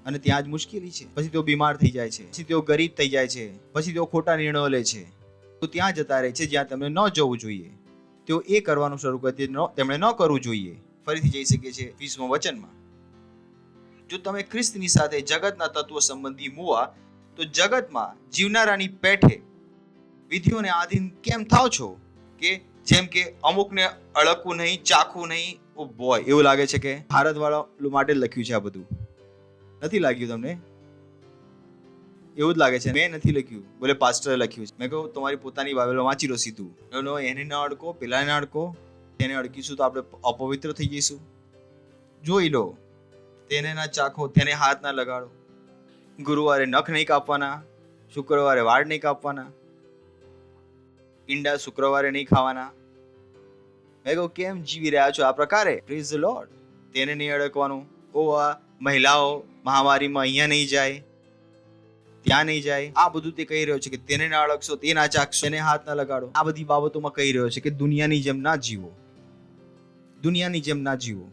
અને ત્યાં જ મુશ્કેલી છે. પછી તેઓ બીમાર થઈ જાય છે, પછી તેઓ ગરીબ થઈ જાય છે, પછી તેઓ ખોટા નિર્ણયો લે છે. તો ત્યાં જતા રહે છે જ્યાં તમને ન જવું જોઈએ. તેઓ એ કરવાનું શરૂ કરે તેમણે ન કરવું જોઈએ. ફરીથી જઈ શકે છે 20મા વચનમાં. જો તમે ખ્રિસ્તની સાથે જગતના તત્વો સંબંધી મુવા તો જગતમાં જીવનારાની પેઠે વિધિઓને આધીન કેમ થાવ છો? કે જેમ કે અમુકને અળકવું નહીં, ચાખવું નહીં. ઓ બોય, એવું લાગે છે કે ભારતવાળા માટે જ લખ્યું છે આ બધું. નથી લાગ્યું તમને? એવું જ લાગે છે. મેં નથી લખ્યું, બોલે પાસ્ટરે લખ્યું છે. મેં કહું તમારી પોતાની બાઇબલ વાંચી લો સીધું. નો, એને ના અડકો, પેલાને અડકો. તેને અડકીશું તો આપણે અપવિત્ર થઈ જઈશું. જોઈ લો. તેને ના ચાખો, તેને હાથ ના લગાડો. ગુરુવારે નખ નહીં કાપવાના, શુક્રવારે વાળ નહીં કાપવાના, ઈંડા શુક્રવારે નહીં ખાવાના. મેં કહું કેમ જીવી રહ્યા છો આ પ્રકારે? Praise the lord. તેને નહીં અડકવાનું. ઓ આ મહિલાઓ મહામારીમાં અહીંયા નહીં જાય, ત્યાં નહીં જાય. આ બધું તે કહી રહ્યો છે કે તેને ના અડકશો, તે ના ચાખશો, તેને હાથ ના લગાડો. આ બધી બાબતોમાં કહી રહ્યો છે કે દુનિયાની જેમ ના જીવો. દુનિયાની જેમ ના જીવો.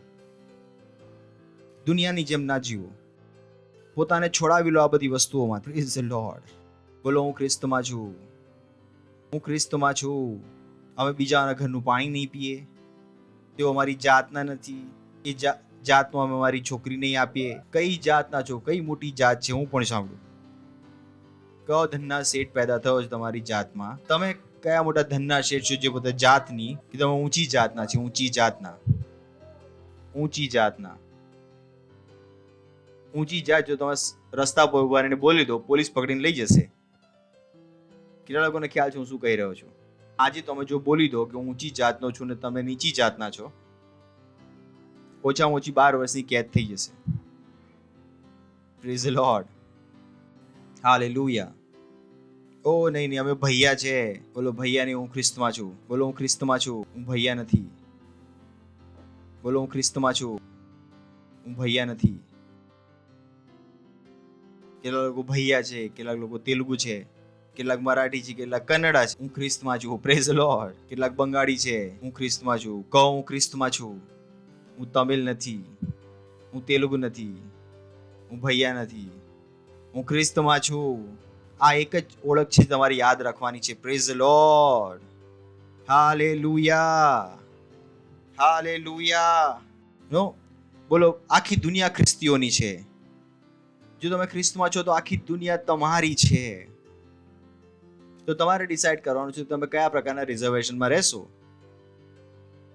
દુનિયાની જેમ ના જીવો. પોતાને છોડાવી લો આ બધી વસ્તુઓમાં. Praise the Lord. બોલો, હું ખ્રિસ્તમાં છું. હું ખ્રિસ્તમાં છું. અમે બીજાના ઘરનું પાણી નહીં પીએ. તેઓ અમારી જાતના નથી. એ જાતમાં અમે અમારી છોકરી નહીં આપીએ. કઈ જાતના છો? કઈ મોટી જાત છે? હું પણ સાંભળું. કયો ધનના શેઠ પેદા થયો છે તમારી જાતમાં? તમે કયા મોટા ધનના શેઠ છો જે બધા જાતની કે તમે ઊંચી જાતના છે? ઊંચી જાતના. ઊંચી જાતના. ઊંચી જાત જો તમે રસ્તા પર ઉભા રહીને બોલી દો, પોલીસ પકડીને લઈ જશે. કેટલા લોકોને ખ્યાલ છે હું શું કહી રહ્યો છું? આજે તમે જો બોલી દો કે હું ઊંચી જાતનો છું ને તમે નીચી જાતના છો, ઓછામાં ઓછી 12 વર્ષની કેદ થઈ જશે. Praise the Lord. હાલેલુયા. ઓ નહીં, અમે ભૈયા છે. બોલો ભૈયા નહીં, હું ખ્રિસ્તમાં છું. બોલો હું ખ્રિસ્તમાં છું. હું ભૈયા નથી. બોલો હું ખ્રિસ્તમાં છું. હું ભૈયા નથી. કેટલાક લોકો ભૈયા છે, કેટલાક લોકો તેલુગુ છે, કેટલાક મરાઠી છે, કેટલાક કન્નડા છે. હું ખ્રિસ્તમાં છું. Praise the lord. કેટલાક બંગાળી છે. હું ખ્રિસ્તમાં છું. કહો હું ખ્રિસ્તમાં છું. હું તમિલ નથી, હું તેલુગુ નથી, હું ભૈયા નથી, હું ખ્રિસ્તમાં છું. આ એક જ ઓળખ છે તમારે યાદ રાખવાની છે. Praise the Lord. Hallelujah. Hallelujah. નો બોલો, આખી દુનિયા ખ્રિસ્તીઓની છે. જો તમે ખ્રિસ્તમાં છો તો આખી દુનિયા તમારી છે. તો તમારે ડિસાઈડ કરવાનું છે તમે કયા પ્રકારના રિઝર્વેશનમાં રહેશો.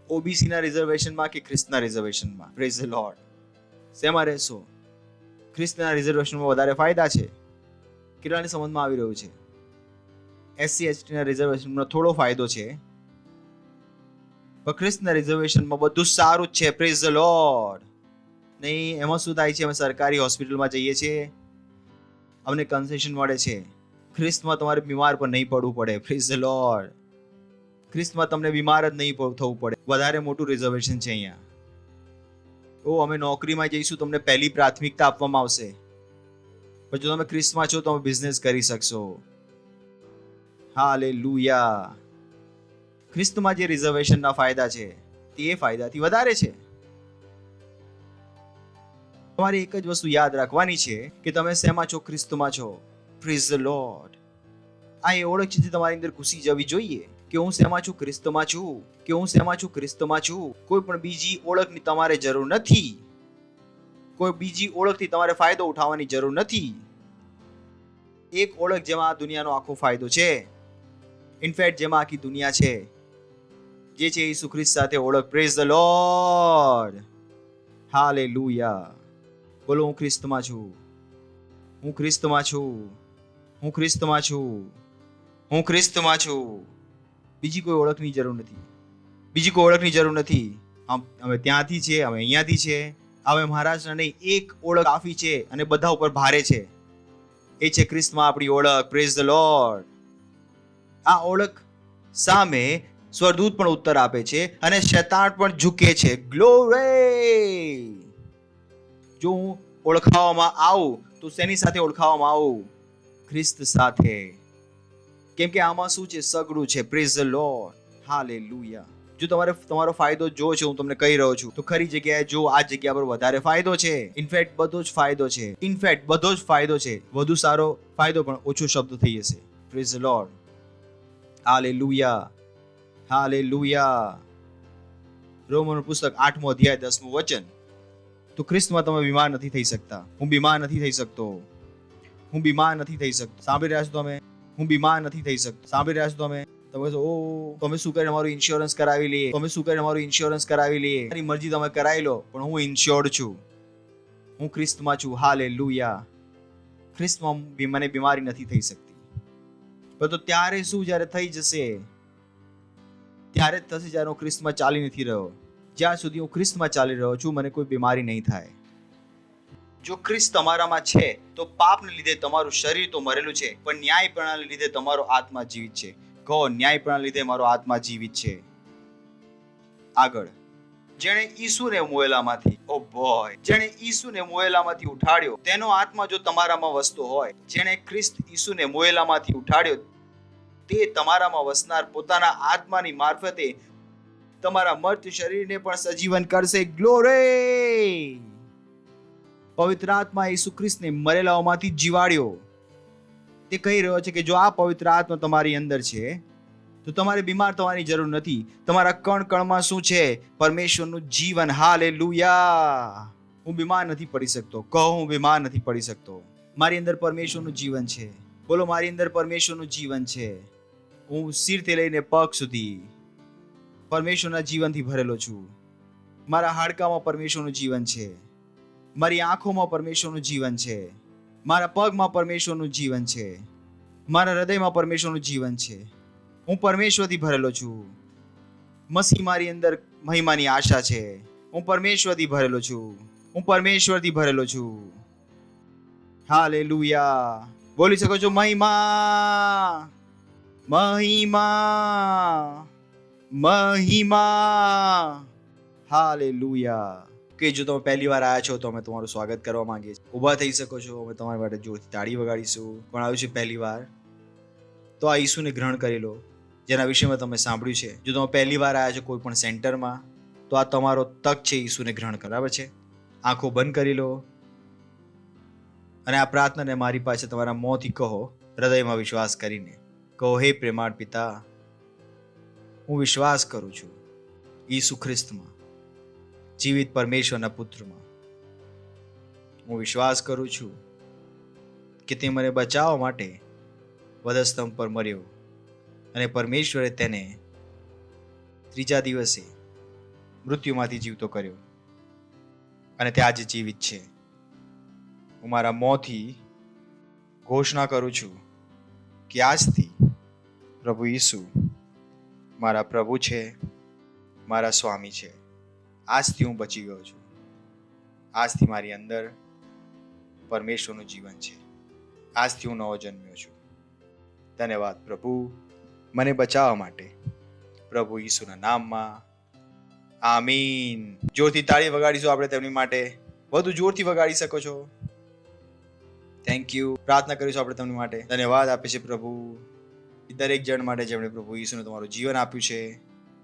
ઓબીસી ના રિઝર્વેશનમાં કે ખ્રિસ્તના રિઝર્વેશનમાં. Praise the Lord. શેમાં રહેશો? ખ્રિસ્તના રિઝર્વેશનમાં વધારે ફાયદા છે. કેટલાની સમજમાં આવી રહ્યું છે? એસસી એસટી ના રિઝર્વેશનમાં થોડો ફાયદો છે, પણ ખ્રિસ્તના રિઝર્વેશનમાં બધું સારું જ છે. Praise the lord. નહીં, એમાં શું થાય છે? અમે સરકારી હોસ્પિટલમાં જઈએ છીએ, અમને કન્સેશન મળે છે. ખ્રિસ્તમાં તમારે બીમાર પણ નહીં પડવું પડે. Praise the lord. ખ્રિસ્તમાં તમને બીમાર જ નહીં થવું પડે. વધારે મોટું રિઝર્વેશન છે અહીંયા. ઓ અમે નોકરીમાં જઈશું, તમને પહેલી પ્રાથમિકતા આપવામાં આવશે. પણ જો તમે ખ્રિસ્તમાં છો તો તમે બિઝનેસ કરી શકશો. હાલેલુયા. ખ્રિસ્તમાં જે રિઝર્વેશનના ફાયદા છે તે એ ફાયદાથી વધારે છે. તમારે એક જ વસ્તુ યાદ રાખવાની છે કે તમે શેમાં છો? ખ્રિસ્તમાં છો. Praise the Lord. આ એ ઓળખ છે જે તમારી અંદર ઘૂસી જવી જોઈએ કે હું શેમાં છું? ખ્રિસ્તમાં છું. કે હું શેમાં છું? ખ્રિસ્તમાં છું. કોઈ પણ બીજી ઓળખની તમારે જરૂર નથી. કોઈ બીજી ઓળખથી તમારે ફાયદો ઉઠાવવાની જરૂર નથી. એક ઓળખ જેમાં આ દુનિયાનો આખો ફાયદો છે, ઇનફેક્ટ જેમાં આખી દુનિયા છે, જે છે ઈસુ ખ્રિસ્ત સાથે ઓળખ. Praise the Lord, hallelujah. બોલો, હું ખ્રિસ્તમાં છું, હું ખ્રિસ્તમાં છું, હું ખ્રિસ્તમાં છું, હું ખ્રિસ્તમાં છું. બીજી કોઈ ઓળખની જરૂર નથી, બીજી કોઈ ઓળખની જરૂર નથી. અમે ત્યાંથી છે, અમે અહીંયાથી છે, હવે મહારાજના નહીં, એક ઓળખ કાફી છે અને બધા ઉપર ભારે છે. એ છે ખ્રિસ્તમાં આપણી ઓળખ. Praise the Lord. આ ઓળખ સામે સ્વરદૂત પણ ઉત્તર આપે છે અને શૈતાન પણ ઝૂકે છે. ગ્લોરી. જો હું ઓળખાવામાં આવું તો શેની સાથે ઓળખાવામાં આવું? ખ્રિસ્ત સાથે. કેમ કે આમાં શું છે? સગડું છે. Praise the Lord, hallelujah. જો તમારે તમારો ફાયદો જો છે, હું તમને કહી રહ્યો છું, તો ખરી જગ્યાએ જો આ જગ્યા પર વધારે ફાયદો છે. ઇનફેક્ટ બધો જ ફાયદો છે, ઇનફેક્ટ બધો જ ફાયદો છે. વધુ સારો ફાયદો પણ ઓછો શબ્દ થઈ જશે. Praise the Lord, hallelujah, hallelujah. Roman પુસ્તક 8મો અધ્યાય 10મું વચન. તો ખ્રિસ્તમાં તમે બીમાર નથી થઈ શકતા. હું બીમાર નથી થઈ શકતો, હું બીમાર નથી થઈ શકતો. સાંભળી રહ્યા છો તમે? હું બીમાર નથી થઈ શકતો. સાંભળી રહ્યા છો તમે? તમે ઓ તમે શું કરીને અમારું ઇન્સ્યોરન્સ કરાવી લઈએ, તમે શું કરીને અમારું ઇન્સ્યોરન્સ કરાવી લઈએ, મારી મરજી તમે કરાવી લો, પણ હું ઇન્શ્યોર્ડ છું, હું ખ્રિસ્તમાં છું. હાલેલુયા. ખ્રિસ્તમાં મને બીમારી નથી થઈ શકતી. પણ તો ત્યારે શું? જ્યારે થઈ જશે ત્યારે જ થશે, જ્યારે હું ખ્રિસ્તમાં ચાલી નથી રહ્યો. જ્યાં સુધી હું ખ્રિસ્તમાં ચાલી રહ્યો છું, મને કોઈ બીમારી નહીં થાય. જો ખ્રિસ્ત તમારામાં છે તો પાપને લીધે તમારું શરીર તો મરેલું છે, પણ ન્યાયપણાને લીધે તમારો આત્મા જીવિત છે. કહો, ન્યાયપણાને લીધે મારો આત્મા જીવિત છે. આગળ, જેણે ઈસુને મોયેલામાંથી, ઓ બોય, જેણે ઈસુને મોયેલામાંથી ઉઠાડ્યો, તેનો આત્મા જો તમારામાં વસતો હોય, જેણે ખ્રિસ્ત ઈસુને મોયેલામાંથી ઉઠાડ્યો, તે તમારામાં વસનાર પોતાના આત્માની મારફતે તમારા મર્ત્ય શરીરને પણ સજીવન કરશે. ગ્લોરી. પવિત્ર આત્મા ઈસુ ખ્રિસ્તને મરેલાઓમાંથી જીવાડ્યો. તે કહી રહ્યો છે કે જો આ પવિત્ર આત્મા તમારી અંદર છે તો તમારે બીમાર થવાની જરૂર નથી. તમારા કણ કણમાં શું છે? પરમેશ્વરનું જીવન. હાલેલુયા. હું બીમાર નથી પડી શકતો. કહો, હું બીમાર નથી પડી શકતો. મારી અંદર પરમેશ્વરનું જીવન છે. બોલો, મારી અંદર પરમેશ્વરનું જીવન છે. હું સિરથી લઈને પગ સુધી પરમેશ્વરના જીવનથી ભરેલો છું. મારા હાડકામાં પરમેશ્વરનું જીવન છે. મારી આંખોમાં પરમેશ્વરનું જીવન છે. મારા પગમાં પરમેશ્વરનું જીવન છે. મારા હૃદયમાં પરમેશ્વરનું જીવન છે. હું પરમેશ્વરથી ભરેલો છું. મસીહ મારી અંદર મહિમાની આશા છે. હું પરમેશ્વરથી ભરેલો છું. હું પરમેશ્વરથી ભરેલો છું. હાલેલુયા. બોલી શકો છો? મહિમા, મહિમા, મહિમા. હાલેલુયા. કે જો તમે પહેલી વાર આવ્યા છો તો અમે તમારું સ્વાગત કરવા માંગીએ છીએ. ઊભા થઈ શકો છો, અમે તમારી માટે જોરથી તાળી વગાડીશું. પણ આવ્યું છે પહેલી વાર તો આ ઈસુને ગ્રહણ કરી લો, જેના વિષયમાં તમે સાંભળ્યું છે. જો તમે પહેલી વાર આવ્યા છો કોઈ પણ સેન્ટરમાં, તો આ તમારો તક છે ઈસુને ગ્રહણ કરવા. બરાબર છે? આંખો બંધ કરી લો અને આ પ્રાર્થનાને મારી પાસે તમારા મોંથી કહો, હૃદયમાં વિશ્વાસ કરીને કહો, હે પ્રેમાળ પિતા, હું વિશ્વાસ કરું છું ઈસુ ખ્રિસ્તમાં, જીવિત પરમેશ્વરના પુત્રમાં. હું વિશ્વાસ કરું છું કે તે મને બચાવવા માટે વધસ્તંભ પર મર્યો અને પરમેશ્વરે તેને ત્રીજા દિવસે મૃત્યુમાંથી જીવતો કર્યો અને તે આજે જીવિત છે. હું મારા મોંથી ઘોષણા કરું છું કે આજથી પ્રભુ ઈસુ મારા પ્રભુ છે, મારા સ્વામી છે. આજથી હું બચી ગયો છું. આજથી મારી અંદર પરમેશ્વરનું જીવન છે. આજથી હું નવો જન્મ્યો છું. ધન્યવાદ પ્રભુ, મને બચાવવા માટે. પ્રભુ ઈસુના નામમાં, આમીન. જોરથી તાળી વગાડીશું આપણે તેમની માટે. વધુ જોરથી વગાડી શકો છો. Thank you. પ્રાર્થના કરીશું આપણે તેમની માટે. ધન્યવાદ આપે છે પ્રભુ દરેક જણ માટે જેમણે પ્રભુ ઈસુને તમારું જીવન આપ્યું છે.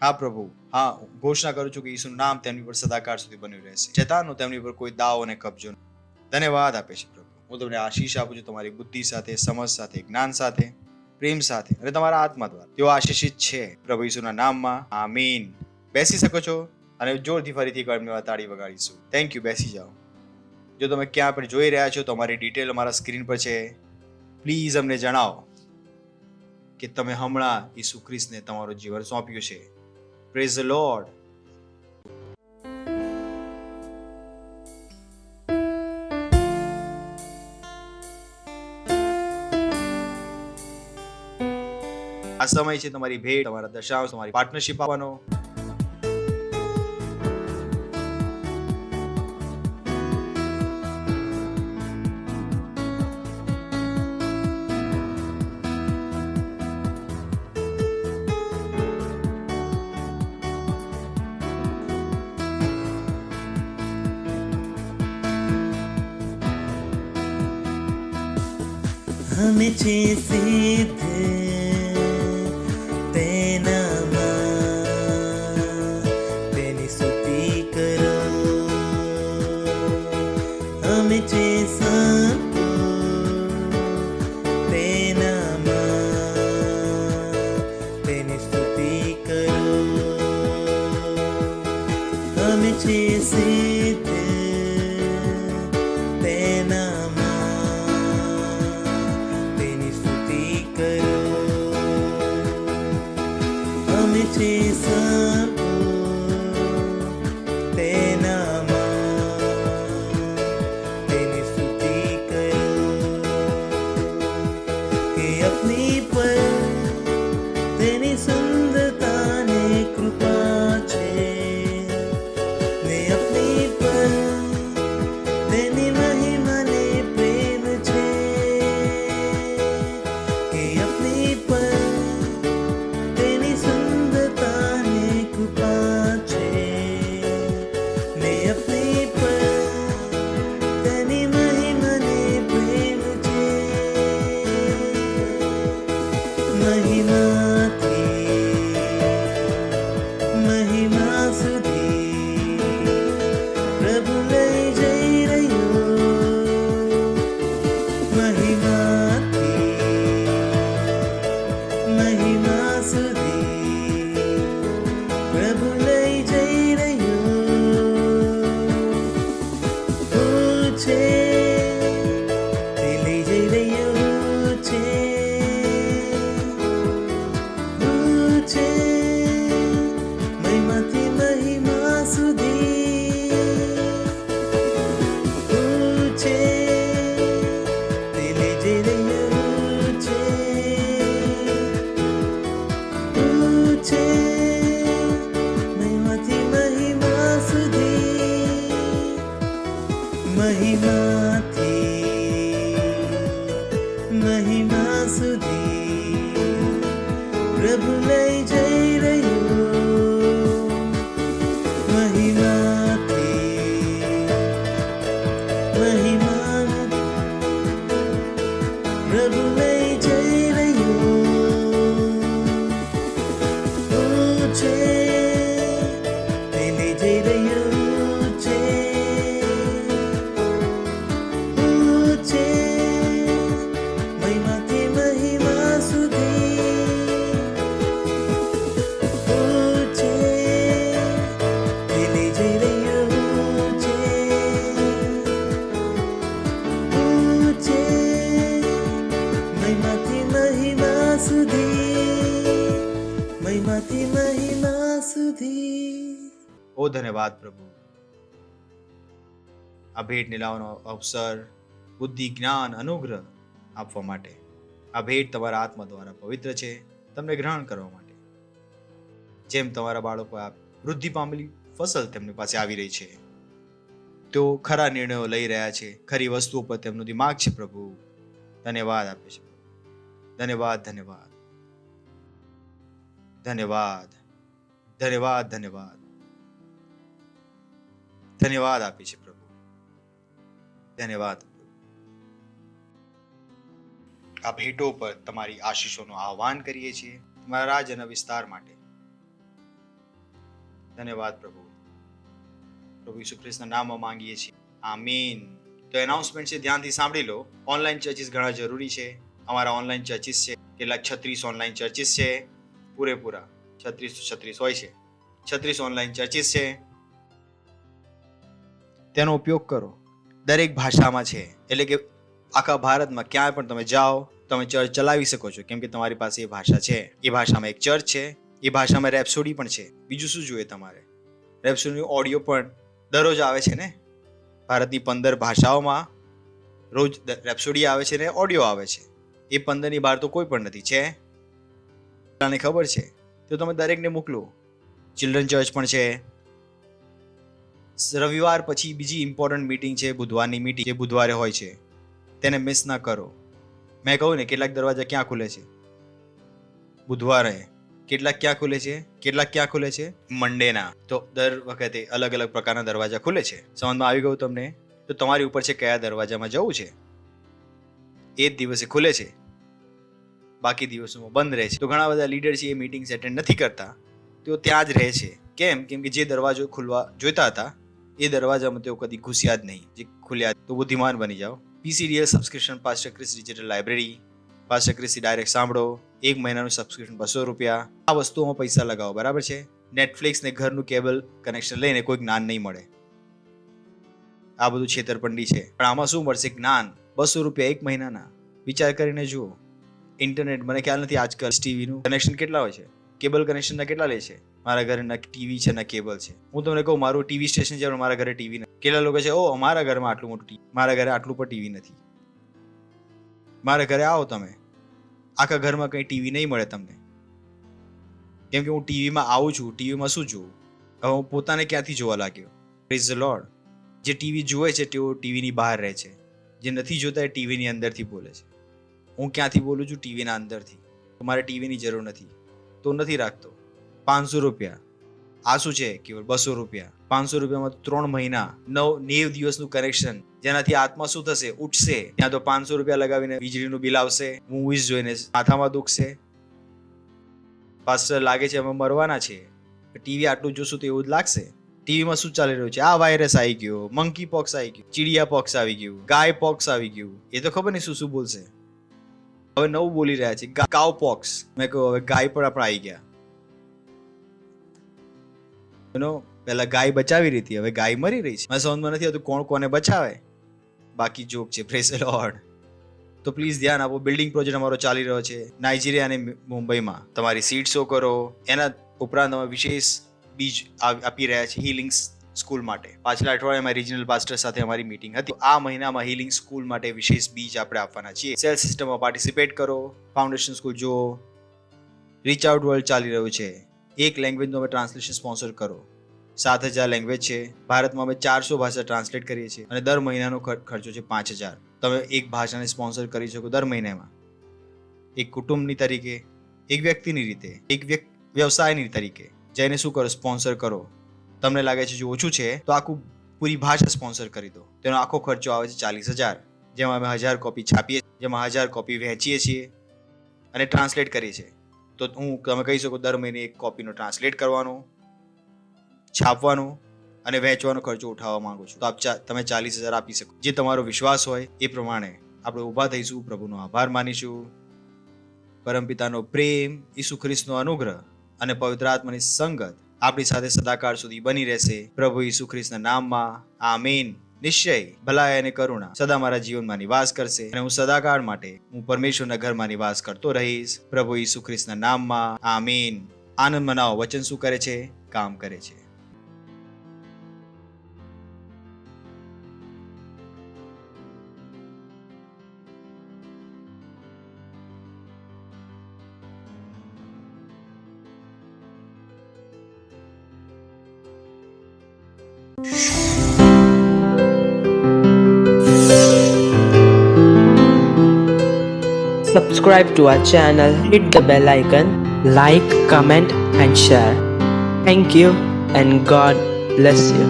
હા પ્રભુ, હા, ઘોષણા કરું છું કે ઈસુનું નામ તેમની પર સદાકાળ સુધી બન્યું રહેશે. શૈતાનનો તેમની પર કોઈ દાવ અને કબજો નહીં. ધન્યવાદ આપે છે પ્રભુ. હું તમને આશીષ આપું છું તમારી બુદ્ધિ સાથે, સમજ સાથે, જ્ઞાન સાથે, પ્રેમ સાથે અને તમારા આત્મા દ્વારા. તેઓ આશીષિત છે પ્રભુ ઈસુના નામમાં. આમીન. બેસી શકો છો અને જોરથી ફરીથી એક વાર તાળી વગાડીશું. Thank you. બેસી જાઓ. જો તમે ક્યાં પણ જોઈ રહ્યા છો તો અમારી ડિટેલ અમારા સ્ક્રીન પર છે. પ્લીઝ અમને જણાવો કે તમે હમણાં ઈસુ ખ્રિસ્તને તમારું જીવન સોંપ્યું છે. Praise the Lord. આ સમય છે તમારી ભેટ, તમારા દશાંશ, તમારી પાર્ટનરશિપ આપવાનો. हमें छे सिद्ध તેનામાં તેની સ્તુતિ કરો. અમે છે સંતો તેનામાં તેની સ્તુતિ કરો. અમે છે સિદ્ધ તેનામાં તેની સ્તુતિ કરો. અમે છે સંતો તેનામાં તેની સ્તુતિ કરો. કે अपनी પર તેની સુંદરતા ને કૃપા છે, ને अपनी પર તેની મહિમા ને પ્રેમ છે. કે अपनी પર તેની સુંદરતા ને કૃપા છે, ને अपनी પર તેની મહિમા ને પ્રેમ છે. મહિમાથી મહિમા સુધી પ્રભુ લઈ જઈ રહ્યો. મહિમાથી મહિમા સુધી પ્રભુ લઈ જઈ રહ્યો. છે તે લઈ જઈ રહ્યો છે. છે મહિમાથી મહિમા સુધી. છે તે લઈ જઈ રહ્યો છે. છે મહિમાથી મહિમા સુધી. મહિમાથી મહિમા સુધી પ્રભુ લઈ જઈ રહ્યો. મહિમાથી મહિમા પ્રભુ લઈ જઈ રહ્યો. છે તે લઈ જઈ રહ્યો છે. છે મહિમાથી મહિમા સુધી. છે તે લઈ જઈ રહ્યો છે. છે મહિમાથી મહિમા સુધી. મહિમાથી મહિમા સુધી. ઓ ધન્યવાદ પ્રભુ, આ ભેટને લાવવાનો અવસર, બુદ્ધિ, જ્ઞાન, અનુગ્રહ આપવા માટે. આ ભેટ તમારા આત્મા દ્વારા પવિત્ર છે, તમને ગ્રહણ કરવા માટે. જેમ તમારા બાળકો આ વૃદ્ધિ પામેલી ફસલ તેમની પાસે આવી રહી છે, તેઓ ખરા નિર્ણયો લઈ રહ્યા છે, ખરી વસ્તુઓ પર તેમનું દિમાગ છે. પ્રભુ ધન્યવાદ આપે છે. ધન્યવાદ, ધન્યવાદ, ધન્યવાદ, ધન્યવાદ, ધન્યવાદ, ધન્યવાદ આપે છે પ્રભુ. ધન્યવાદ. આ ભેટો પર તમારી આશીષોનું આહ્વાન કરીએ છીએ તમારા રાજ્યના વિસ્તાર માટે. ધન્યવાદ પ્રભુ. પ્રભુ ઈસુ ખ્રિસ્તના નામમાં માંગીએ છીએ. આમીન. તો એનાઉન્સમેન્ટ છે, ધ્યાનથી સાંભળી લો. ઓનલાઈન ચર્ચિસ ઘણા જરૂરી છે. અમારા ઓનલાઈન ચર્ચિસ છે, કેટલાક 36 ઓનલાઈન ચર્ચિસ છે. પૂરેપૂરા 36 હોય છે. 36 ઓનલાઈન ચર્ચિસ છે. તેનો ઉપયોગ કરો. દરેક ભાષામાં છે, એટલે કે આખા ભારતમાં ક્યાંય પણ તમે જાઓ, તમે ચર્ચ ચલાવી શકો છો, કેમ કે તમારી પાસે એ ભાષા છે. એ ભાષામાં એક ચર્ચ છે, એ ભાષામાં રેપ્સોડી પણ છે. બીજું શું જોઈએ તમારે? રેપ્સોડીનો ઓડિયો પણ દરરોજ આવે છે ને. ભારતની 15 ભાષાઓમાં રોજ રેપ્સોડી આવે છે ને ઓડિયો આવે છે. એ 15ની બહાર તો કોઈ પણ નથી. છે બધાને ખબર છે, તો તમે દરેકને મોકલો. ચિલ્ડ્રન ચર્ચ પણ છે. રવિવાર પછી બીજી ઇમ્પોર્ટન્ટ મીટિંગ છે, બુધવારની મીટિંગ, જે બુધવારે હોય છે, તેને મિસ ના કરો. મેં કહું ને, કેટલાક દરવાજા ક્યાં ખુલે છે બુધવારે, કેટલાક ક્યાં ખુલે છે, કેટલાક ક્યાં ખુલે છે મંડેના. તો દર વખતે અલગ અલગ પ્રકારના દરવાજા ખુલે છે. સમજમાં આવી ગયું તમને? તો તમારી ઉપર છે કયા દરવાજામાં જવું છે. એ જ દિવસે ખુલે છે, બાકી દિવસોમાં બંધ રહે છે. તો ઘણા બધા લીડર છે એ મીટિંગ્સ એટેન્ડ નથી કરતા, તેઓ ત્યાં જ રહે છે. કેમ? કેમ કે જે દરવાજો ખુલવા જોઈતા હતા એ દરવાજામાં તેઓ કદી ઘૂસ્યા જ નહીં. જે ખુલ્યા, તો બુદ્ધિમાન બની જાઓ. PCDL subscription, pastor Chris digital library, pastor ક્રિસથી ડાયરેક્ટ સાંભળો. 1 મહિનાનું સબસ્ક્રિપ્શન 200 રૂપિયા. આ વસ્તુઓમાં પૈસા લગાવો, બરાબર છે. નેટફ્લિક્સ ને ઘરનું કેબલ કનેક્શન લઈને કોઈ જ્ઞાન નહીં મળે. આ બધું છેતરપિંડી છે. પણ આમાં શું મળશે? જ્ઞાન. 200 રૂપિયા 1 મહિનાના. વિચાર કરીને જુઓ. ઇન્ટરનેટ, મને ખ્યાલ નથી આજકાલ ટીવીનું કનેક્શન કેટલા હોય છે, કેબલ કનેક્શનના કેટલા લે છે. મારા ઘરે ના ટીવી છે ના કેબલ છે. હું તમને કહું, મારું ટીવી સ્ટેશન છે પણ મારા ઘરે ટીવી નથી. કેટલા લોકો છે, ઓ અમારા ઘરમાં આટલું મોટું ટીવી, મારા ઘરે આટલું પણ ટીવી નથી. મારા ઘરે આવો તમે, આખા ઘરમાં કંઈ ટીવી નહીં મળે તમને, કેમ કે હું ટીવીમાં આવું છું. ટીવીમાં શું જોઉં? હવે હું પોતાને ક્યાંથી જોવા લાગ્યો? Praise the Lord. જે ટીવી જુએ છે તેઓ ટીવીની બહાર રહે છે, જે નથી જોતા એ ટીવીની અંદરથી બોલે છે. હું ક્યાંથી બોલું છું? ટીવીના અંદરથી. મારે ટીવીની જરૂર નથી, તો નથી રાખતો. 500 રૂપિયા. આ શું છે? કેવળ 200 રૂપિયા. 500 રૂપિયામાં 3 મહિના 90 દિવસનું કનેક્શન, જેનાથી આત્મા શું થશે? ઉઠશે. ત્યાં તો 500 રૂપિયા લગાવીને વીજળીનું બિલ આવશે, મૂવીઝ જોઈને માથામાં દુખશે. પાસ્ટર લાગે છે અમે મરવાના છે. ટીવી આટલું જોશું તો એવું જ લાગશે. ટીવીમાં શું ચાલી રહ્યું છે? આ વાયરસ આવી ગયો, મંકી પોક્સ આવી ગયું, ચીડિયા પોક્સ આવી ગયું, ગાય પોક્સ આવી ગયું. એ તો ખબર નહીં શું બોલશે. હવે નવું બોલી રહ્યા છે, કાવ પોક્સ. મેં કહ્યું હવે ગાય પણ આપણે આવી ગયા. પહેલા ગાય બચાવી રહી હતી, હવે ગાય મરી રહી છે. મને સમજમાં નથી આવતું કોણ કોને બચાવે. બાકી જોક છે. Praise the lord. તો પ્લીઝ ધ્યાન આપો. બિલ્ડિંગ પ્રોજેક્ટ અમારો ચાલી રહ્યો છે નાઇજીરિયા અને મુંબઈમાં. તમારી સીટ શો કરો. એના ઉપરાંત અમે વિશેષ બીજ આપી રહ્યા છે હીલિંગ સ્કૂલ માટે. પાછલા અઠવાડિયામાં રિજનલ પાસ્ટર સાથે અમારી મીટિંગ હતી. આ મહિનામાં હીલિંગ સ્કૂલ માટે વિશેષ બીજ આપણે આપવાના છીએ. સેલ સિસ્ટમમાં પાર્ટિસિપેટ કરો. ફાઉન્ડેશન સ્કૂલ જુઓ. રીચ આઉટ વર્લ્ડ ચાલી રહ્યું છે. એક લેંગ્વેજનું અમે ટ્રાન્સલેશન સ્પોન્સર કરો. 7000 લેંગ્વેજ છે. ભારતમાં અમે 400 ભાષા ટ્રાન્સલેટ કરીએ છીએ અને દર મહિનાનો ખર્ચો છે 5000. તમે એક ભાષાને સ્પોન્સર કરી શકો દર મહિનામાં. એક કુટુંબની તરીકે, એક વ્યક્તિની રીતે, એક વ્યવસાયની તરીકે જઈને શું કરો? સ્પોન્સર કરો. તમને લાગે છે જો ઓછું છે તો આખું પૂરી ભાષા સ્પોન્સર કરી દો. તેનો આખો ખર્ચો આવે છે 40000, જેમાં અમે 1000 કોપી છાપીએ, જેમાં 1000 કોપી વહેંચીએ છીએ અને ટ્રાન્સલેટ કરીએ છીએ. તો તમે કહી શકો દર મહિને એક કોપીનો ટ્રાન્સલેટ કરવાનો, છાપવાનો અને વહેંચવાનો ખર્ચો ઉઠાવવા માંગો છો તો તમે 40000 આપી શકો. જે તમારો વિશ્વાસ હોય એ પ્રમાણે આપણે ઊભા થઈશું, પ્રભુનો આભાર માનીશું. પરમપિતાનો પ્રેમ, ઈસુ ખ્રિસ્તનો અનુગ્રહ અને પવિત્ર આત્માની સંગત આપણી સાથે સદાકાળ સુધી બની રહેશે. પ્રભુ ઈસુ ખ્રિસ્તના નામમાં આમીન. નિશ્ચય ભલાઈ અને કરુણા સદા મારા જીવનમાં નિવાસ કરશે અને હું સદાકાળ માટે હું પરમેશ્વરના ઘરમાં નિવાસ કરતો રહીશ. પ્રભુ ઈસુ ખ્રિસ્તના નામમાં આમીન. આનંદ મનાવો. વચન શું કરે છે? કામ કરે છે. Subscribe to our channel, hit the bell icon, like, comment and share. Thank you and God bless you.